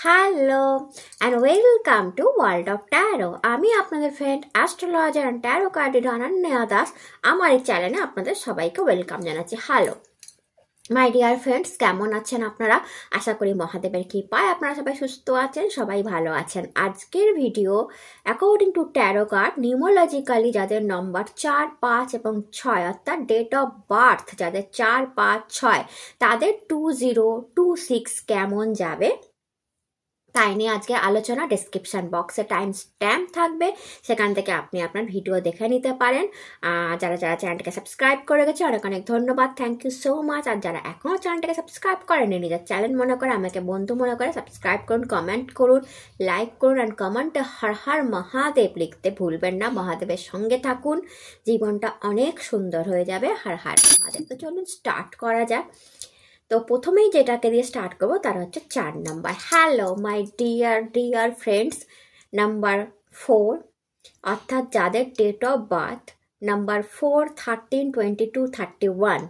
Hello and welcome to world of taro. আমি আপনাদের friend astrologer and taro কার্ডের অনন্যা দাস। আমার এই চ্যানেলে আপনাদের সবাইকে ওয়েলকাম জানাচ্ছি। হ্যালো মাই ডিয়ার ফ্রেন্ডস, কেমন আছেন আপনারা? আশা করি মহাদেবের কৃপায় আপনারা সবাই সুস্থ আছেন, সবাই ভালো আছেন। আজকের video according to tarot card numerologically যাদের নম্বর 4, 5 এবং 6 অর্থাৎ ডেট অফ বার্থ যাদের 4, 5, 6 তাদের 2026 কেমন যাবে তাই নিয়ে আজকে আলোচনা। ডেসক্রিপশন বক্সে টাইম স্ট্যাম্প থাকবে, সেখান থেকে আপনি আপনার ভিডিও দেখে নিতে পারেন। যারা যারা চ্যানেলটাকে সাবস্ক্রাইব করে গেছে অনেক অনেক ধন্যবাদ, থ্যাংক ইউ সো মাচ। আর যারা এখনও চ্যানেলটাকে সাবস্ক্রাইব করেনি, নিজের চ্যানেল মনে করে, আমাকে বন্ধু মনে করে সাবস্ক্রাইব করুন, কমেন্ট করুন, লাইক করুন। অ্যান্ড কমেন্টে হর হর মহাদেব লিখতে ভুলবেন না। মহাদেবের সঙ্গে থাকুন, জীবনটা অনেক সুন্দর হয়ে যাবে। হর হর মহাদেব। তো চলুন স্টার্ট করা যাক। তো প্রথমেই যেটাকে দিয়ে স্টার্ট করবো তার হচ্ছে 4 number. Hello my dear friends, number 4 অর্থাৎ যাদের ডেট অফ বার্থ নাম্বার 4, 13, 22, 31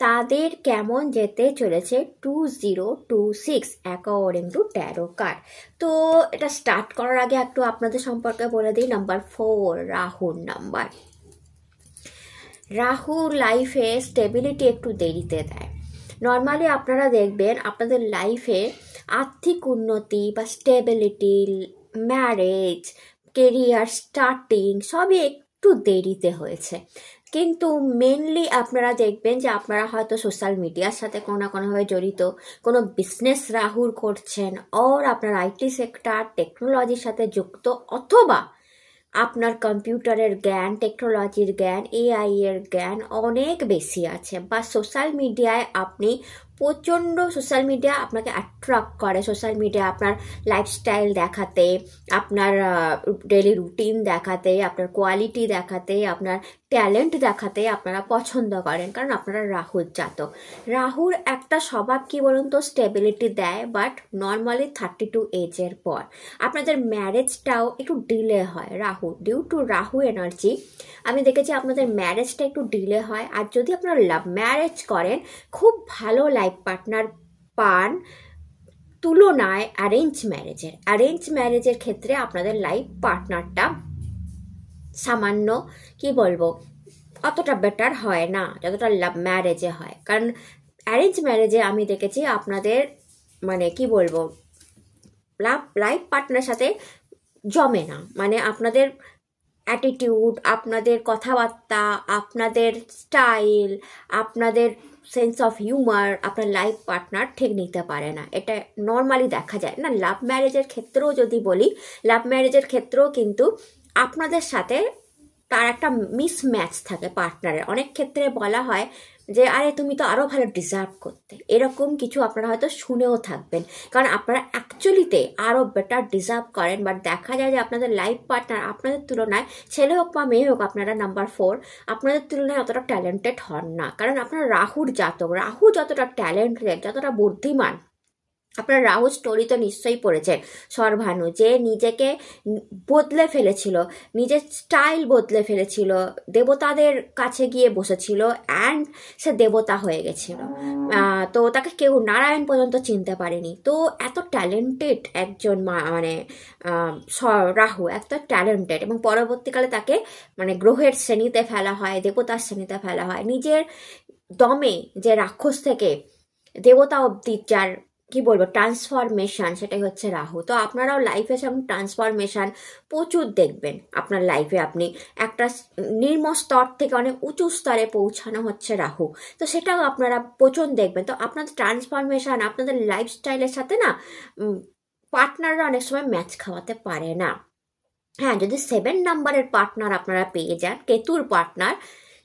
তাদের কেমন যেতে চলেছে 2026 অ্যাকর্ডিং টু ট্যারো কার্ড। তো এটা স্টার্ট করার আগে একটু আপনাদের সম্পর্কে বলে দিই। নাম্বার 4 রাহুর নাম্বার। রাহু লাইফে স্টেবিলিটি একটু দেরিতে দেয়। নর্মালি আপনারা দেখবেন আপনাদের লাইফে আর্থিক উন্নতি বা স্টেবিলিটি, ম্যারেজ, কেরিয়ার স্টার্টিং সবই একটু দেরিতে হয়েছে। কিন্তু মেনলি আপনারা দেখবেন যে আপনারা হয়তো সোশ্যাল মিডিয়ার সাথে কোনো না কোনোভাবে জড়িত, কোনো বিজনেস রাহুর করছেন, ওর আপনার আইটি সেক্টর টেকনোলজির সাথে যুক্ত, অথবা আপনার কম্পিউটারের জ্ঞান, টেকনোলজির জ্ঞান, এআই এর জ্ঞান অনেক বেশি আছে। বা সোশ্যাল মিডিয়ায় আপনি প্রচণ্ড, সোশ্যাল মিডিয়া আপনাকে অ্যাট্রাক্ট করে। সোশ্যাল মিডিয়া আপনার লাইফস্টাইল দেখাতে, আপনার ডেলি রুটিন দেখাতে, আপনার কোয়ালিটি দেখাতে, আপনার ট্যালেন্ট দেখাতে আপনারা পছন্দ করেন, কারণ আপনারা রাহুর জাতক। রাহুর একটা স্বভাব কি বলুন তো, স্টেবিলিটি দেয়, বাট নর্মালি 32 এজের পর আপনাদের ম্যারেজটাও একটু ডিলে হয়। Rahu, due to Rahu energy আমি দেখেছি আপনাদের ম্যারেজটা একটু ডিলে হয়। আর যদি আপনারা লাভ ম্যারেজ করেন, খুব ভালো লাইফ পার্টনার পান তুলনায় অ্যারেঞ্জ ম্যারেজের ক্ষেত্রে আপনাদের লাইফ পার্টনারটা সামান্য কি বলবো অতটা বেটার হয় না যতটা লাভ ম্যারেজে হয়। কারণ অ্যারেঞ্জ ম্যারেজে আমি দেখেছি আপনাদের মানে কি বলবো লাইফ পার্টনারের সাথে জমে না। মানে আপনাদের অ্যাটিটিউড, আপনাদের কথাবার্তা, আপনাদের স্টাইল, আপনাদের সেন্স অফ হিউমার আপনার লাইফ পার্টনার ঠিক নিতে পারে না। এটা নর্মালি দেখা যায় না। লাভ ম্যারেজের ক্ষেত্রেও যদি বলি, লাভ ম্যারেজের ক্ষেত্রেও কিন্তু আপনাদের সাথে তার একটা মিসম্যাচ থাকে পার্টনারের। অনেক ক্ষেত্রে বলা হয় যে আরে তুমি তো আরও ভালো ডিজার্ভ করতে, এরকম কিছু আপনারা হয়তো শুনেও থাকবেন। কারণ আপনারা অ্যাকচুয়ালিতে আরও বেটার ডিজার্ভ করেন। বাট দেখা যায় যে আপনাদের লাইফ পার্টনার আপনাদের তুলনায়, ছেলে হোক বা মেয়ে হোক, আপনারা নাম্বার 4 আপনাদের তুলনায় অতটা ট্যালেন্টেড হন না। কারণ আপনারা রাহুর জাতক। রাহু যতটা ট্যালেন্টেড, যতটা বুদ্ধিমান, আপনার রাহু স্টোরি তো নিশ্চয়ই পড়েছেন। সর্বানু যে নিজেকে বদলে ফেলেছিল, নিজের স্টাইল বদলে ফেলেছিল, দেবতাদের কাছে গিয়ে বসেছিল, অ্যান্ড সে দেবতা হয়ে গেছিল। তো তাকে কেউ, নারায়ণ পর্যন্ত চিনতে পারেনি। তো এত ট্যালেন্টেড একজন মানে রাহু এত ট্যালেন্টেড, এবং পরবর্তীকালে তাকে মানে গ্রহের শ্রেণীতে ফেলা হয়, দেবতার শ্রেণীতে ফেলা হয়। নিজের দমে যে রাক্ষস থেকে দেবতা অবধি যার কি বলবো ট্রান্সফরমেশন, সেটাই হচ্ছে রাহু। তো আপনারাও লাইফে সেরকম ট্রান্সফরমেশন প্রচুর দেখবেন। আপনার লাইফে আপনি একটা নিম্ন স্তর থেকে অনেক উঁচু স্তরে পৌঁছানো হচ্ছে রাহু, তো সেটাও আপনারা প্রচুর দেখবেন। তো আপনাদের ট্রান্সফরমেশন আপনাদের লাইফস্টাইলের সাথে না পার্টনাররা অনেক সময় ম্যাচ খাওয়াতে পারে না। হ্যাঁ, যদি 7 নাম্বারের পার্টনার আপনারা পেয়ে যান, কেতুর পার্টনার,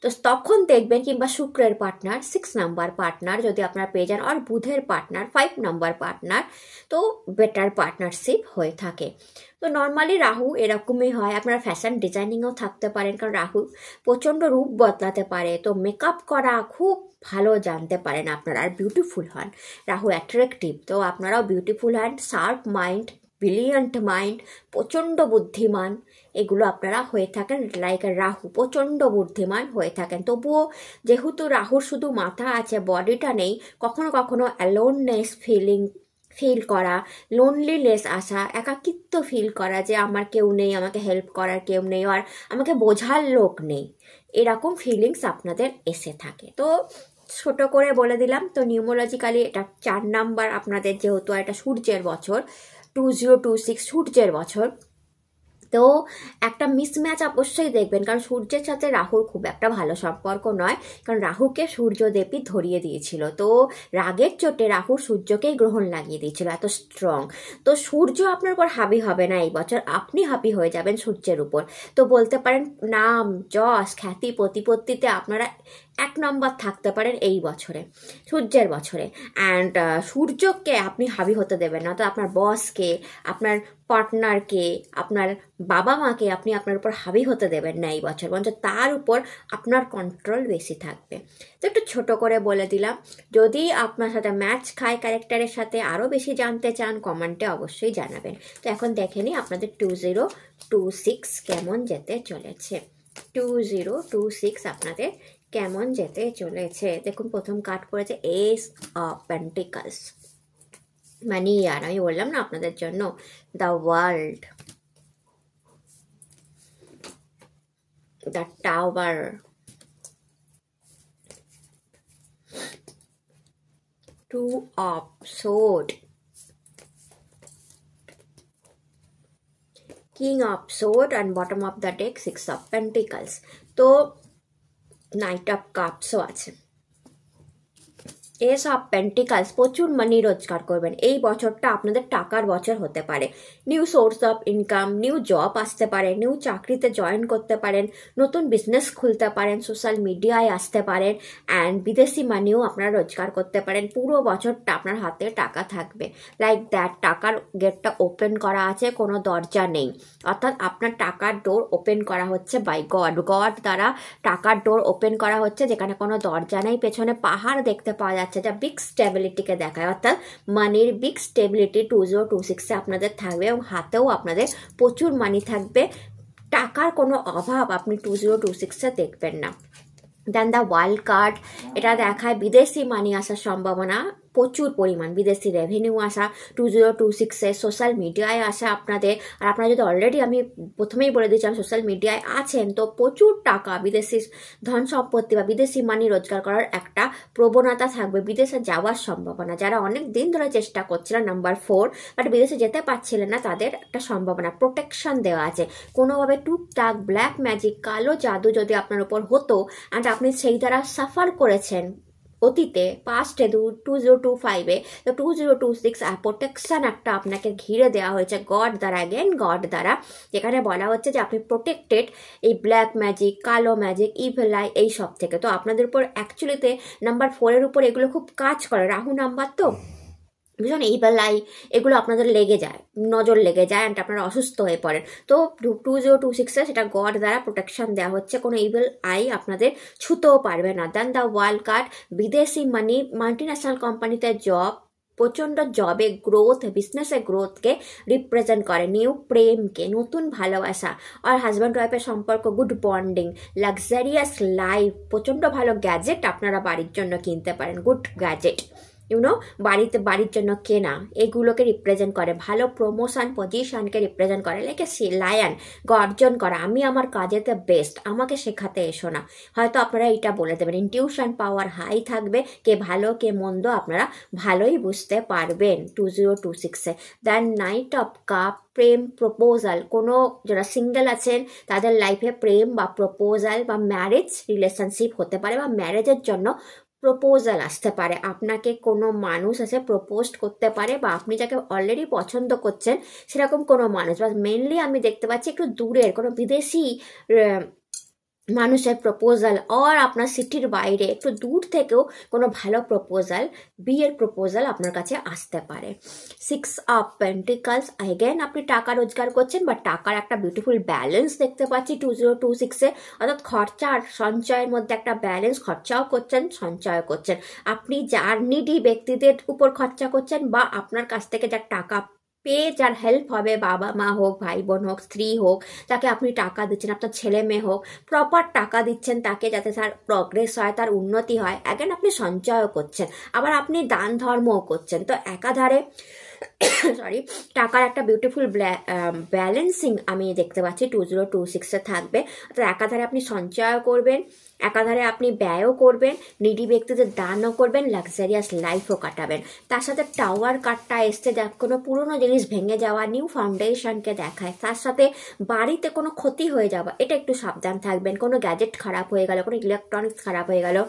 তো তখন দেখবেন, কিংবা শুক্রের পার্টনার 6 নাম্বার পার্টনার যদি আপনারা পেয়ে যান, আর বুধের পার্টনার 5 নাম্বার পার্টনার, তো বেটার পার্টনারশিপ হয়ে থাকে। তো নর্মালি রাহু এরকমই হয়। আপনারা ফ্যাশন ডিজাইনিংও থাকতে পারেন, কারণ রাহু প্রচণ্ড রূপ বদলাতে পারে। তো মেকআপ করা খুব ভালো জানতে পারেন আপনারা, আর বিউটিফুল হন। রাহু অ্যাট্রাকটিভ, তো আপনারাও বিউটিফুল হন, শার্প মাইন্ড, ব্রিলিয়ান্ট মাইন্ড, প্রচণ্ড বুদ্ধিমান, এগুলো আপনারা হয়ে থাকেন। লাইক রাহু প্রচণ্ড বুদ্ধিমান হয়ে থাকেন। তবুও যেহেতু রাহুর শুধু মাথা আছে, বডিটা নেই, কখনো কখনো অ্যালোননেস ফিল করা, লোনলিনেস আসা, একাকিত্ব ফিল করা যে আমার কেউ নেই, আমাকে হেল্প করার কেউ নেই, আর আমাকে বোঝার লোক নেই, এরকম ফিলিংস আপনাদের এসে থাকে। তো ছোট করে বলে দিলাম। তো নিউমোলজিক্যালি এটা 4 নাম্বার আপনাদের, যেহেতু এটা সূর্যের বছর, 2026 সূর্যের বছর। তো একটা মিসম্যাচ অবশ্যই দেখবেন, কারণ সূর্যের সাথে রাহুর খুব একটা ভালো সম্পর্ক নয়, কারণ রাহুকে সূর্যদেবী ধরিয়ে দিয়েছিল। তো রাগের চোটে রাহুর সূর্যকেই গ্রহণ লাগিয়ে দিয়েছিল, এত স্ট্রং। তো সূর্য আপনার উপর হাবি হবে না এই বছর, আপনি হাবি হয়ে যাবেন সূর্যের উপর। তো বলতে পারেন নাম, যশ, খ্যাতি, প্রতিপত্তিতে আপনারা 1 নম্বর থাকতে পারেন এই বছরে, সূর্যের বছরে। অ্যান্ড সূর্যকে আপনি হাবি হতে দেবেন না। তো আপনার বসকে, আপনার পার্টনারকে, আপনার বাবা মাকে আপনি আপনার উপর হাবি হতে দেবেন না এই বছর, বরঞ্চ তার উপর আপনার কন্ট্রোল বেশি থাকবে। তো একটু ছোট করে বলে দিলাম। যদি আপনার সাথে ম্যাচ খায় ক্যারেক্টারের সাথে, আরও বেশি জানতে চান, কমেন্টে অবশ্যই জানাবেন। তো এখন দেখে নিই আপনাদের 2026 কেমন যেতে চলেছে। 2026 আপনাদের কেমন যেতে চলেছে। দেখুন প্রথম কার্ড পড়েছে এস অফ পেন্টিকলস, মানে ইয়ার আমি বললাম না আপনাদের জন্য, the world, the tower, two of sword, king of sword, and bottom of the deck 6 of pentacles. তো নাইট অফ কাপসও আছে। এস অফ পেন্টিকলস, প্রচুর মানি রোজগার করবেন এই বছরটা, আপনাদের টাকার বছর হতে পারে। New source of income, new job আসতে পারে, নিউ চাকরিতে জয়েন করতে পারেন, নতুন বিজনেস খুলতে পারেন, সোশ্যাল মিডিয়ায় আসতে পারেন, অ্যান্ড বিদেশি মানিও আপনারা রোজগার করতে পারেন। পুরো বছরটা আপনার হাতে টাকা থাকবে, লাইক দ্যাট। টাকার গেটটা ওপেন করা আছে, কোনো দরজা নেই, অর্থাৎ আপনার টাকার ডোর ওপেন করা হচ্ছে বাই গড। গড দ্বারা টাকার ডোর ওপেন করা হচ্ছে, যেখানে কোনো দরজা নেই। পেছনে পাহাড় দেখতে পাওয়া যাচ্ছে, যা বিগ স্টেবিলিটিকে দেখায়, অর্থাৎ মানির বিগ স্টেবিলিটি 2026-এ আপনাদের থাকবে, এবং হাতেও আপনাদের প্রচুর মানি থাকবে। টাকার কোনো অভাব আপনি 2026-এ দেখবেন না। দেন দ্য ওয়ার্ল্ড কার্ড, এটা দেখায় বিদেশি মানি আসার সম্ভাবনা, প্রচুর পরিমাণ বিদেশি রেভিনিউ আসা 2026-এ, সোশ্যাল মিডিয়ায় আসা আপনাদের। আর আপনারা যদি অলরেডি, আমি প্রথমেই বলে দিচ্ছিলাম, সোশ্যাল মিডিয়ায় আছেন, তো প্রচুর টাকা, বিদেশি ধন সম্পত্তি বা বিদেশি মানি রোজগার করার একটা প্রবণতা থাকবে। বিদেশে যাওয়ার সম্ভাবনা, যারা অনেক দিন ধরে চেষ্টা করছিলেন, নাম্বার 4, বাট বিদেশে যেতে পারছিলেন না, তাদের একটা সম্ভাবনা। প্রোটেকশন দেওয়া আছে, কোনোভাবে টুকটাক ব্ল্যাক ম্যাজিক, কালো জাদু যদি আপনার উপর হতো, অ্যান্ড আপনি সেই দ্বারা সাফার করেছেন অতীতে, পাস্টে 2025-এ, তো 2026 প্রোটেকশন একটা আপনাকে ঘিরে দেওয়া হয়েছে গড দ্বারা, অ্যাগেন গড দ্বারা, যেখানে বলা হচ্ছে যে আপনি প্রোটেক্টেড এই ব্ল্যাক ম্যাজিক, কালো ম্যাজিক, ইভিল আই, এই সব থেকে। তো আপনাদের উপর অ্যাকচুয়ালিতে নাম্বার 4-এর উপর এগুলো খুব কাজ করে, রাহু নাম্বার, তো ভীষণ ইভিল আই এগুলো আপনাদের লেগে যায়, নজর লেগে যায়, অ্যান্ড আপনারা অসুস্থ হয়ে পড়েন। তো 2026-এ সেটা গড দ্বারা প্রোটেকশন দেওয়া হচ্ছে, কোনো ইভিল আই আপনাদের ছুতেও পারবে না। দেন দ্য ওয়ার্ল্ড কার্ড, বিদেশি মানি, মাল্টিন্যাশনাল কোম্পানিতে জব, প্রচণ্ড জবে গ্রোথ, বিজনেসে গ্রোথকে রিপ্রেজেন্ট করে। নিউ প্রেমকে, নতুন ভালোবাসা, আর হাজব্যান্ড ওয়াইফের সম্পর্ক, গুড বন্ডিং, লাক্সারিয়াস লাইফ, প্রচণ্ড ভালো গ্যাজেট আপনারা বাড়ির জন্য কিনতে পারেন, গুড গ্যাজেট, বাড়ির জন্য কেনা, এগুলোকে রিপ্রেজেন্ট করে। ভালো প্রমোশন, পজিশনকে রিপ্রেজেন্ট করে। লাইক এ লায়ন, গর্জন করা, আমি আমার কাজেতে বেস্ট, আমাকে শেখাতে এসো না। হয়তো আপনারা এটা বলে দেবেন। ইনটিউশন পাওয়ার হাই থাকবে, কে ভালো কে মন্দ আপনারা ভালোই বুঝতে পারবেন 2026-এ। দেন নাইট অফ কাপ, প্রেম, প্রপোজাল, কোনো যারা সিঙ্গেল আছেন তাদের লাইফে প্রেম বা প্রপোজাল বা ম্যারেজ রিলেশনশিপ হতে পারে, বা ম্যারেজের জন্য প্রপোজাল আসতে পারে। আপনাকে কোনো মানুষ এসে প্রপোজ করতে পারে, বা আপনি যাকে অলরেডি পছন্দ করছেন সেরকম কোনো মানুষ, বা মেনলি আমি দেখতে পাচ্ছি একটু দূরের কোনো বিদেশি মানুষের প্রপোজাল, আর আপনার সিটির বাইরে একটু দূর থেকেও কোনো ভালো প্রপোজাল, বিয়ের প্রপোজাল আপনার কাছে আসতে পারে। 6 অফ পেন্টিকলস, অ্যাগেন আপনি টাকা রোজগার করছেন, বা টাকার একটা বিউটিফুল ব্যালেন্স দেখতে পাচ্ছি 2026-এ, অর্থাৎ খরচা আর সঞ্চয়ের মধ্যে একটা ব্যালেন্স, খরচাও করছেন সঞ্চয় করছেন। আপনি যার নিডি ব্যক্তিদের উপর খরচা করছেন, বা আপনার কাছ থেকে যার টাকা পেয়ে যার হেল্প হবে, বাবা মা হোক, ভাই বোন হোক, স্ত্রী হোক, তাকে আপনি টাকা দিচ্ছেন, আপনার ছেলে মেয়ে হোক, প্রপার টাকা দিচ্ছেন তাকে, যাতে তার প্রগ্রেস হয়, তার উন্নতি হয়। অ্যাগেন আপনি সঞ্চয়ও করছেন, আবার আপনি দান ধর্মও করছেন। তো একাধারে সরি, টাকার একটা বিউটিফুল ব্যালেন্সিং আমি দেখতে পাচ্ছি 2026-এ থাকবে। তো একাধারে আপনি সঞ্চয়ও করবেন, একাধারে আপনি ব্যয়ও করবেন, নিডি ব্যক্তিদের দানও করবেন, লাক্সারিয়াস লাইফও কাটাবেন। তার সাথে টাওয়ার কার্ডটা এসছে, যা কোনো পুরনো জিনিস ভেঙে যাওয়া, নিউ ফাউন্ডেশনকে দেখায়। তার সাথে বাড়িতে কোনো ক্ষতি হয়ে যাওয়া, এটা একটু সাবধান থাকবেন। কোনো গ্যাজেট খারাপ হয়ে গেল, কোনো ইলেকট্রনিক্স খারাপ হয়ে গেল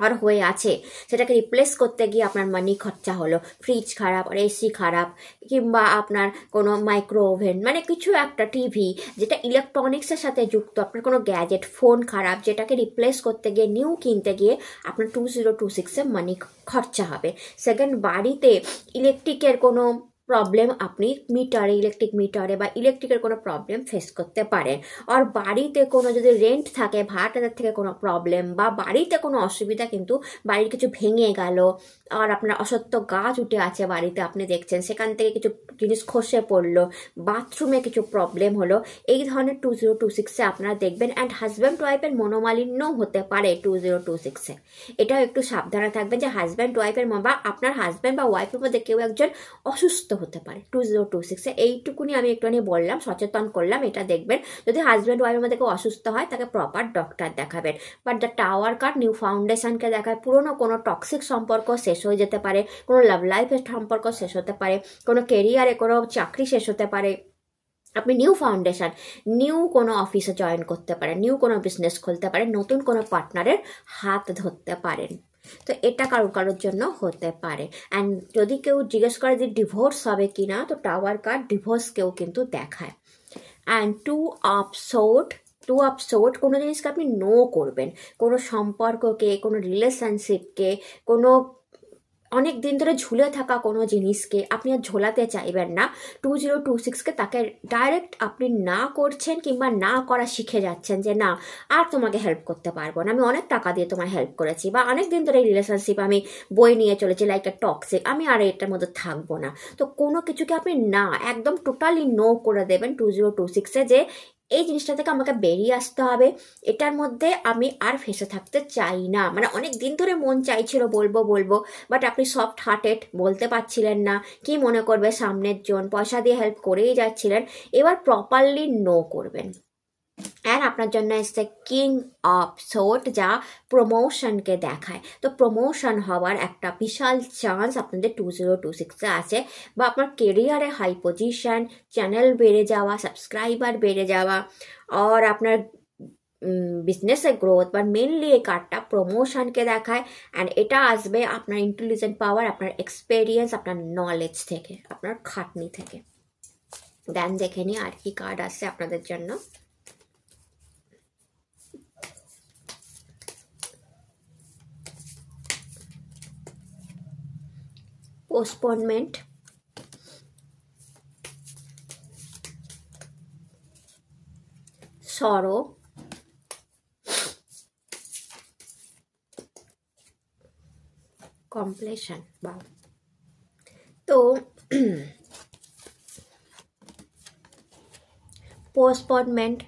আর হয়ে আছে, সেটাকে রিপ্লেস করতে গিয়ে আপনার মানি খরচা হলো, ফ্রিজ খারাপ আর এসি খারাপ, কিংবা আপনার কোনো মাইক্রো ওভেন, মানে কিছু একটা টিভি যেটা ইলেকট্রনিক্সের সাথে যুক্ত, আপনার কোনো গ্যাজেট ফোন খারাপ, যেটাকে রিপ্লেস করতে গিয়ে নিউ কিনতে গিয়ে আপনার 2026-এ মানি খরচা হবে। সেকেন্ড, বাড়িতে ইলেকট্রিকের কোনো প্রবলেম আপনি মিটারে, ইলেকট্রিক মিটারে বা ইলেকট্রিকের কোনো প্রবলেম ফেস করতে পারেন। আর বাড়িতে কোনো যদি রেন্ট থাকে, ভাড়াটাদের থেকে কোনো প্রবলেম বা বাড়িতে কোনো অসুবিধা, কিন্তু বাড়ির কিছু ভেঙে গেল আর আপনার অসত্য গাছ উঠে আছে বাড়িতে, আপনি দেখছেন সেখান থেকে কিছু জিনিস খসে পড়লো, বাথরুমে কিছু প্রবলেম হলো, এই ধরনের 2026-এ আপনারা দেখবেন। অ্যান্ড হাজব্যান্ড ওয়াইফের মনোমালিন্যও হতে পারে 2026-এ। এটাও একটু সাবধানে থাকবেন যে হাজব্যান্ড ওয়াইফের বা আপনার হাজব্যান্ড বা ওয়াইফের মধ্যে কেউ একজন অসুস্থ হতে পারে 2026-এ। এইটুকুনি আমি একটুখানি বললাম, সচেতন করলাম, এটা দেখবেন। যদি হাজব্যান্ড ওয়াইফের মধ্যে কেউ অসুস্থ হয়, তাকে প্রপার ডক্টর দেখাবেন। But the tower card new ফাউন্ডেশনকে দেখায়, পুরনো কোনো টক্সিক সম্পর্ক শেষ হয়ে যেতে পারে, কোনো লাভ লাইফের সম্পর্ক শেষ হতে পারে, কোনো কেরিয়ারে কোনো চাকরি শেষ হতে পারে, আপনি নিউ ফাউন্ডেশন, নিউ কোনো অফিসে জয়েন করতে পারেন, নিউ কোনো বিজনেস খুলতে পারেন, নতুন কোনো পার্টনারের হাত ধরতে পারেন। তো এটা কারোর জন্য হতে পারে। অ্যান্ড যদি কেউ জিজ্ঞেস করে যে ডিভোর্স হবে কি না, তো টাওয়ার কার্ড ডিভোর্সকেও কিন্তু দেখায়। অ্যান্ড টু অফ সোর্ট, কোনো জিনিসকে আপনি নো করবেন, কোনো সম্পর্ককে, কোনো রিলেশনশিপকে, কোনো অনেক দিন ধরে ঝুলে থাকা কোনো জিনিসকে আপনি আর ঝোলাতে চাইবেন না। 2026-কে তাকে ডাইরেক্ট আপনি না করছেন কিংবা না করা শিখে যাচ্ছেন, যে না আর তোমাকে হেল্প করতে পারবো না, আমি অনেক টাকা দিয়ে তোমার হেল্প করেছি, বা অনেক দিন ধরে রিলেশনশিপ আমি বই নিয়ে চলেছি লাইক এ টক্সিক, আমি আর এটার মধ্যে থাকবো না। তো কোনো কিছুকে আপনি না, একদম টোটালি নো করে দেবেন 2026-এ, যে এই জিনিসটা থেকে আমাকে বেরিয়ে আসতে হবে, এটার মধ্যে আমি আর ফেসে থাকতে চাই না। মানে অনেক দিন ধরে মন চাইছিল বলবো, বাট আপনি সফট হার্টেড, বলতে পারছিলেন না, কি মনে করবে সামনের জন, পয়সা দিয়ে হেল্প করেই যাচ্ছিলেন, এবার প্রপারলি নো করবেন। অ্যান্ড আপনার জন্য এসছে কিং অফ সোর্ট, যা প্রমোশনকে দেখায়। তো প্রমোশন হওয়ার একটা বিশাল চান্স আপনাদের 2026-এ আছে, বা আপনার কেরিয়ারে হাই পজিশন, চ্যানেল বেড়ে যাওয়া, সাবস্ক্রাইবার বেড়ে যাওয়া, আর আপনার বিজনেসে গ্রোথ, বা মেনলি এই কার্ডটা প্রমোশনকে দেখায়। অ্যান্ড এটা আসবে আপনার ইন্টেলিজেন্ট পাওয়ার, আপনার এক্সপেরিয়েন্স, আপনার নলেজ থেকে, আপনার খাটনি থেকে। দেন দেখে নিই আর কি কার্ড আসছে আপনাদের জন্য। পোস্টপোনমেন্ট, সরো, কমপ্লেশন। বা তো পোস্টপোনমেন্ট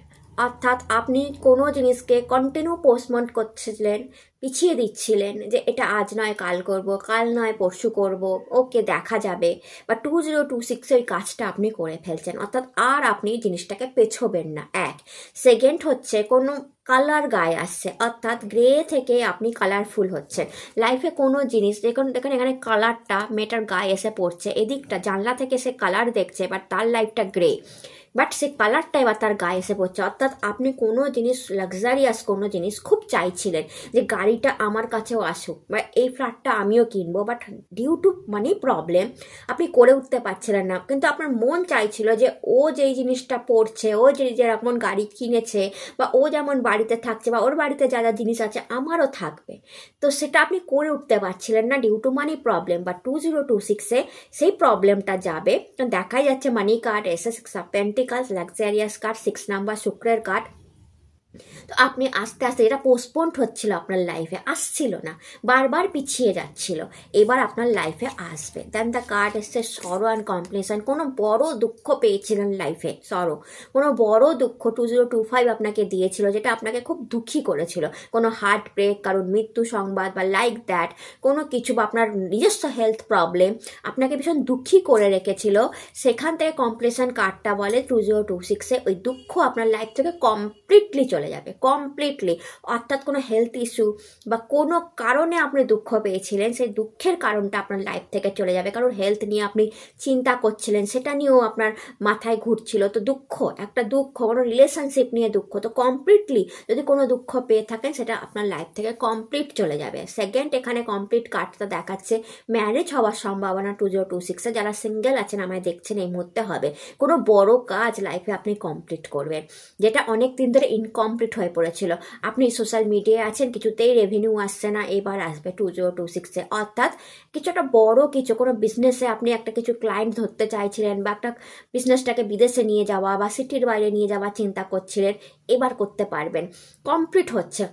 অর্থাৎ আপনি কোনো জিনিসকে কন্টিনিউ পোস্টপোন করছিলেন, পিছিয়ে দিচ্ছিলেন, যে এটা আজ নয় কাল করব, কাল নয় পরশু করব, ওকে দেখা যাবে, বা 2026 ওই কাজটা আপনি করে ফেলছেন, অর্থাৎ আর আপনি জিনিসটাকে পেছোবেন না। এক সেকেন্ড হচ্ছে কোনো কালার গায়ে আসছে, অর্থাৎ গ্রে থেকে আপনি কালারফুল হচ্ছেন লাইফে। কোনো জিনিস দেখুন এখানে কালারটা মেয়েটার গায়ে এসে পড়ছে, এদিকটা জানলা থেকে সে কালার দেখছে, বাট তার লাইফটা গ্রে, বাট সে কালারটা এবার তার গায়ে এসে পড়ছে। অর্থাৎ আপনি কোনো জিনিস, লাক্সারিয়াস কোনো জিনিস খুব চাইছিলেন, যে গাড়িটা আমার কাছেও আসুক, বা এই ফ্ল্যাটটা আমিও কিনবো, but due to money problem আপনি করে উঠতে পারছিলেন না। কিন্তু আপনার মন চাইছিল যে ও যেই জিনিসটা পড়ছে, ও যেরকম গাড়ি কিনেছে, বা ও যেমন বাড়িতে থাকছে, বা ওর বাড়িতে যা যা জিনিস আছে আমারও থাকবে, তো সেটা আপনি করে উঠতে পারছিলেন না ডিউ টু মানি প্রবলেম। বা 2026-এ সেই প্রবলেমটা যাবে। দেখাই যাচ্ছে মানি কার্ড, এসে 6 of pentacles, luxurious card, 6 number শুক্রের কার্ড, তো আপনি আস্তে আস্তে যেটা পোস্টপোন্ড হচ্ছিল আপনার লাইফে, আসছিল না, বারবার পিছিয়ে যাচ্ছিল, এবার আপনার লাইফে আসবে। দেন দ্য কার্ড এসছে সরো অ্যান্ড কমপ্লেশন। কোনো বড় দুঃখ পেয়েছিলেন লাইফে, সরো, কোনো বড় দুঃখ 2025 আপনাকে দিয়েছিল, যেটা আপনাকে খুব দুঃখী করেছিল, কোনো হার্ট ব্রেক, কারণ মৃত্যু সংবাদ বা লাইক দ্যাট কোনো কিছু, বা আপনার নিজস্ব হেলথ প্রবলেম আপনাকে ভীষণ দুঃখী করে রেখেছিল। সেখান থেকে কমপ্লেশন কার্ডটা বলে 2026-এ ওই দুঃখ আপনার লাইফ থেকে কমপ্লিটলি চলে যাবে, কমপ্লিটলি। অর্থাৎ কোনো হেলথ ইস্যু বা কোনো কারণে আপনি দুঃখ পেয়েছিলেন, সেই দুঃখের কারণটা আপনার লাইফ থেকে চলে যাবে। কারণ হেলথ নিয়ে আপনি চিন্তা করছিলেন, সেটা নিয়েও আপনার মাথায় ঘুরছিল, তো দুঃখ, একটা দুঃখ, কোনো রিলেশনশিপ নিয়ে দুঃখ, তো কমপ্লিটলি যদি কোনো দুঃখ পেয়ে থাকেন সেটা আপনার লাইফ থেকে কমপ্লিট চলে যাবে। সেকেন্ড, এখানে কমপ্লিট কার্ডটা দেখাচ্ছে ম্যারেজ হওয়ার সম্ভাবনা 2026-এ। যারা সিঙ্গেল আছেন আমায় দেখছেন, এই মুহূর্তে হবে কোনো বড় কাজ লাইফে আপনি কমপ্লিট করবেন, যেটা অনেক দিন ধরে ইনকমপ্লিট হয়ে পড়েছিল। আপনি সোশ্যাল মিডিয়ায় আছেন, কিছুতেই রেভিনিউ আসছে না, এবার আসবে 2026-এ। অর্থাৎ কিছু একটা বড় কিছু, কোনো বিজনেসে আপনি একটা কিছু ক্লায়েন্ট ধরতে চাইছিলেন, বা একটা বিজনেসটাকে বিদেশে নিয়ে যাওয়া বা সিটির বাইরে নিয়ে যাওয়ার চিন্তা করছিলেন, এবার করতে পারবেন, কমপ্লিট হচ্ছে।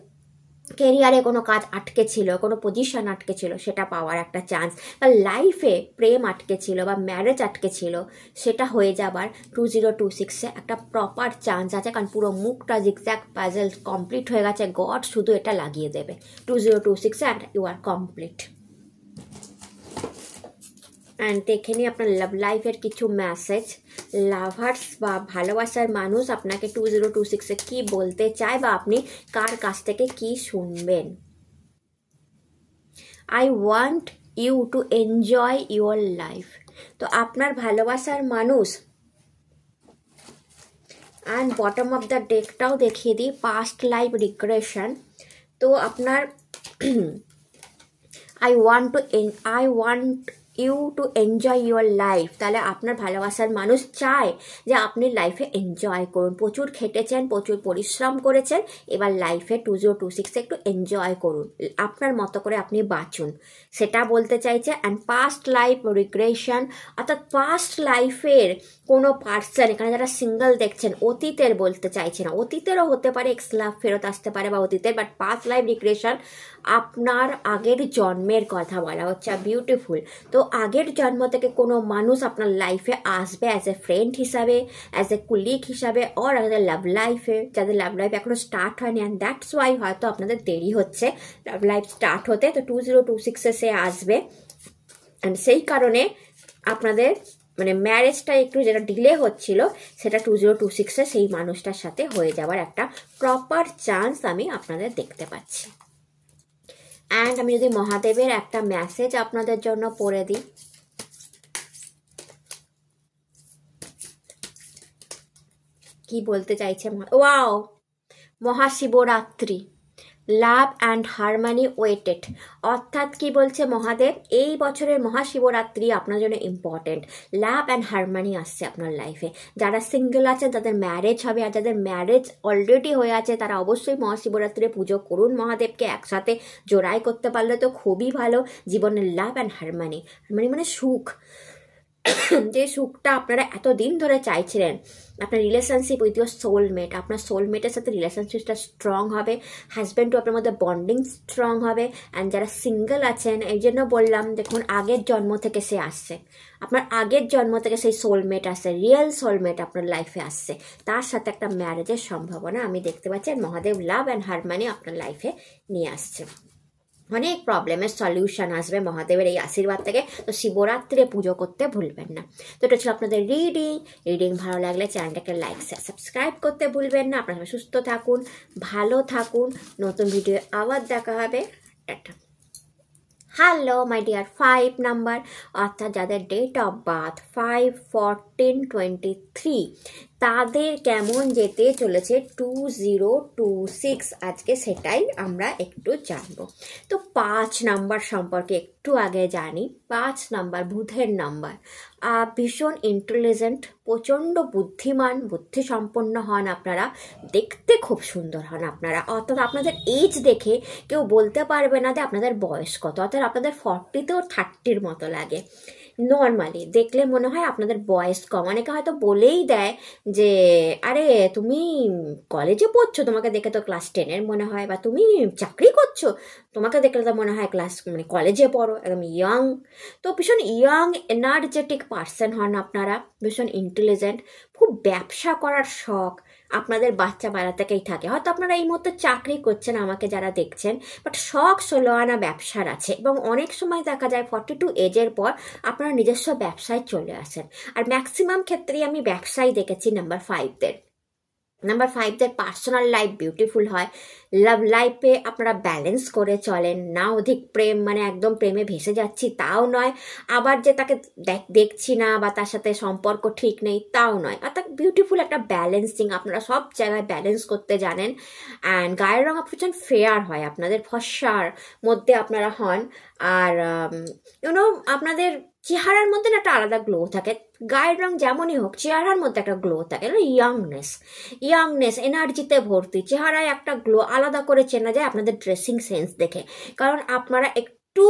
কেরিয়ারে কোনো কাজ আটকে ছিল, কোনো পজিশন আটকে ছিল, সেটা পাওয়ার একটা চান্স, বা লাইফে প্রেম আটকে ছিল বা ম্যারেজ আটকে ছিল, সেটা হয়ে যাবার 2026-এ একটা প্রপার চান্স আছে। কারণ পুরো মুখটা জিগজ্যাগ পাজল কমপ্লিট হয়ে গেছে, গড শুধু এটা লাগিয়ে দেবে 2026-এ, and you are complete. And দেখে নিই আপনার লাভ লাইফের কিছু মেসেজ। লাভার্স বা ভালোবাসার মানুষ আপনাকে 2026-এ কী বলতে চায়, বা আপনি কার কাছ থেকে কি শুনবেন। I want you to enjoy your life. তো আপনার ভালোবাসার মানুষ, অ্যান্ড বটম অফ দ্য ডেকটাও দেখিয়ে দিই, পাস্ট লাইফ রিগ্রেশন। তো আপনার I want you to enjoy your life, তাহলে আপনার ভালোবাসার মানুষ চায় যে আপনি লাইফে এনজয় করুন। প্রচুর খেটেছেন, প্রচুর পরিশ্রম করেছেন, এবার লাইফে 2026-এ একটু এনজয় করুন, আপনার মতো করে আপনি বাঁচুন, সেটা বলতে চাইছে। অ্যান্ড পাস্ট লাইফ রিগ্রেশন, অর্থাৎ পাস্ট লাইফের কোনো পার্সন, এখানে যারা সিঙ্গেল দেখছেন, অতীতের বলতে চাইছে না, অতীতেরও হতে পারে, এক্স লাভ ফেরত আসতে পারে বা অতীতের, বাট পাস্ট লাইফ রিগ্রেশন আপনার আগের জন্মের কথা বলা হচ্ছে। বিউটিফুল। তো আগের জন্ম থেকে কোনো মানুষ আপনার লাইফে আসবে অ্যাজ এ ফ্রেন্ড হিসাবে, অ্যাজ এ কুলিগ হিসাবে, অর অ্যাজ এ লাভ লাইফে, যাদের লাভ লাইফ এখনো স্টার্ট হয়নি, অ্যান্ড দ্যাটস ওয়াই হয়তো আপনাদের দেরি হচ্ছে লাভ লাইফ স্টার্ট হতে। তো 2026-এ সে আসবে, অ্যান্ড সেই কারণে আপনাদের মানে ম্যারেজটা একটু যেটা ডিলে হচ্ছিল, সেটা 2026-এ সেই মানুষটার সাথে হয়ে যাওয়ার একটা প্রপার চান্স আমি আপনাদের দেখতে পাচ্ছি। অ্যান্ড আমি যদি মহাদেবের একটা মেসেজ আপনাদের জন্য পড়ে দিই, কি বলতে চাইছে। Wow, Mahashivratri, love and harmony waited. অর্থাৎ কি বলছে মহাদেব, এই বছরের মহাশিবরাত্রি আপনার জন্য ইম্পর্টেন্ট। লাভ অ্যান্ড হারমানি আসছে আপনার লাইফে। যারা সিঙ্গেল আছেন তাদের ম্যারেজ হবে, আর যাদের ম্যারেজ অলরেডি হয়ে আছে তারা অবশ্যই মহাশিবরাত্রির পুজো করুন মহাদেবকে। একসাথে জোড়াই করতে পারলে তো খুবই ভালো। জীবনের লাভ অ্যান্ড হারমানি, হারমানি মানে সুখ, যে সুখটা আপনারা এতদিন ধরে চাইছিলেন, আপনার রিলেশনশিপ উইথ ইউর সোলমেট, আপনার সোলমেটের সাথে রিলেশনশিপটা স্ট্রং হবে, হাজব্যান্ড টু আপনার মধ্যে বন্ডিং স্ট্রং হবে। অ্যান্ড যারা সিঙ্গেল আছেন, এই জন্য বললাম, দেখুন আগের জন্ম থেকে সে আসছে, আপনার আগের জন্ম থেকে সেই সোলমেট আসছে, রিয়েল সোলমেট আপনার লাইফে আসছে, তার সাথে একটা ম্যারেজের সম্ভাবনা আমি দেখতে পাচ্ছি। আর মহাদেব লাভ অ্যান্ড হারমানি আপনার লাইফে নিয়ে আসছে, অনেক প্রবলেমের সলিউশন আসবে মহাদেবের এই আশীর্বাদ থেকে। তো শিবরাত্রে পুজো করতে ভুলবেন না। তো এটা ছিল আপনাদের রিডিং ভালো লাগলে চ্যানেলটাকে লাইক শেয়ার সাবস্ক্রাইব করতে ভুলবেন না। আপনারা সুস্থ থাকুন, ভালো থাকুন, নতুন ভিডিও আবার দেখা হবে, tata. Hello my dear 5 number, অর্থাৎ যাদের ডেট অফ বার্থ 5/14/23, তাদের কেমন যেতে চলেছে 2026 আজকে সেটাই আমরা একটু জানবো। তো 5 নাম্বার সম্পর্কে একটু আগে জানি। 5 নাম্বার বুধের নাম্বার, ভীষণ ইন্টেলিজেন্ট, প্রচণ্ড বুদ্ধিমান, বুদ্ধিসম্পন্ন হন আপনারা, দেখতে খুব সুন্দর হন আপনারা। অর্থাৎ আপনাদের এজ দেখে কেউ বলতে পারবে না যে আপনাদের বয়স কত, অর্থাৎ আপনাদের 40-তেও 30-র মতো লাগে। নর্মালি দেখলে মনে হয় আপনাদের বয়স কম। অনেকে হয়তো বলেই দেয় যে আরে তুমি কলেজে পড়ছো, তোমাকে দেখে তো ক্লাস 10-এর মনে হয়, বা তুমি চাকরি করছো, তোমাকে দেখলে তো মনে হয় ক্লাস মানে কলেজে পড়ো, একদম ইয়াং। তো ভীষণ ইয়াং এনার্জেটিক পার্সন হন আপনারা, ভীষণ ইন্টেলিজেন্ট, খুব ব্যবসা করার শখ আপনাদের বাচ্চা বেলা থেকেই থাকে। হয়তো আপনারা এই মুহূর্তে চাকরি করছেন আমাকে যারা দেখছেন, বাট শখ 16 আনা ব্যবসার আছে, এবং অনেক সময় দেখা যায় 42 এজের পর আপনারা নিজস্ব ব্যবসায় চলে আসেন। আর ম্যাক্সিমাম ক্ষেত্রেই আমি ব্যবসায় দেখেছি নাম্বার 5দের পার্সোনাল লাইফ বিউটিফুল হয়, লাভ লাইফে আপনারা ব্যালেন্স করে চলেন, না অধিক প্রেম মানে একদম প্রেমে ভেসে যাচ্ছি তাও নয়, আবার যে তাকে দেখছি না বা তার সাথে সম্পর্ক ঠিক নেই তাও নয়, অর্থাৎ বিউটিফুল একটা ব্যালেন্সিং, আপনারা সব জায়গায় ব্যালেন্স করতে জানেন। অ্যান্ড গায়ের রঙ ভীষণ ফেয়ার হয় আপনাদের, ফর্সার মধ্যে আপনারা হন। আর ইউনো আপনাদের চেহারার মধ্যে একটা আলাদা গ্লো থাকে, গায়ের রং যেমনই হোক চেহারার মধ্যে একটা গ্লো থাকে, ইয়াংনেস এনার্জিতে ভর্তি, চেহারায় একটা গ্লো আলাদা করে চেনা যায় আপনাদের ড্রেসিং সেন্স দেখে। কারণ আপনারা একটু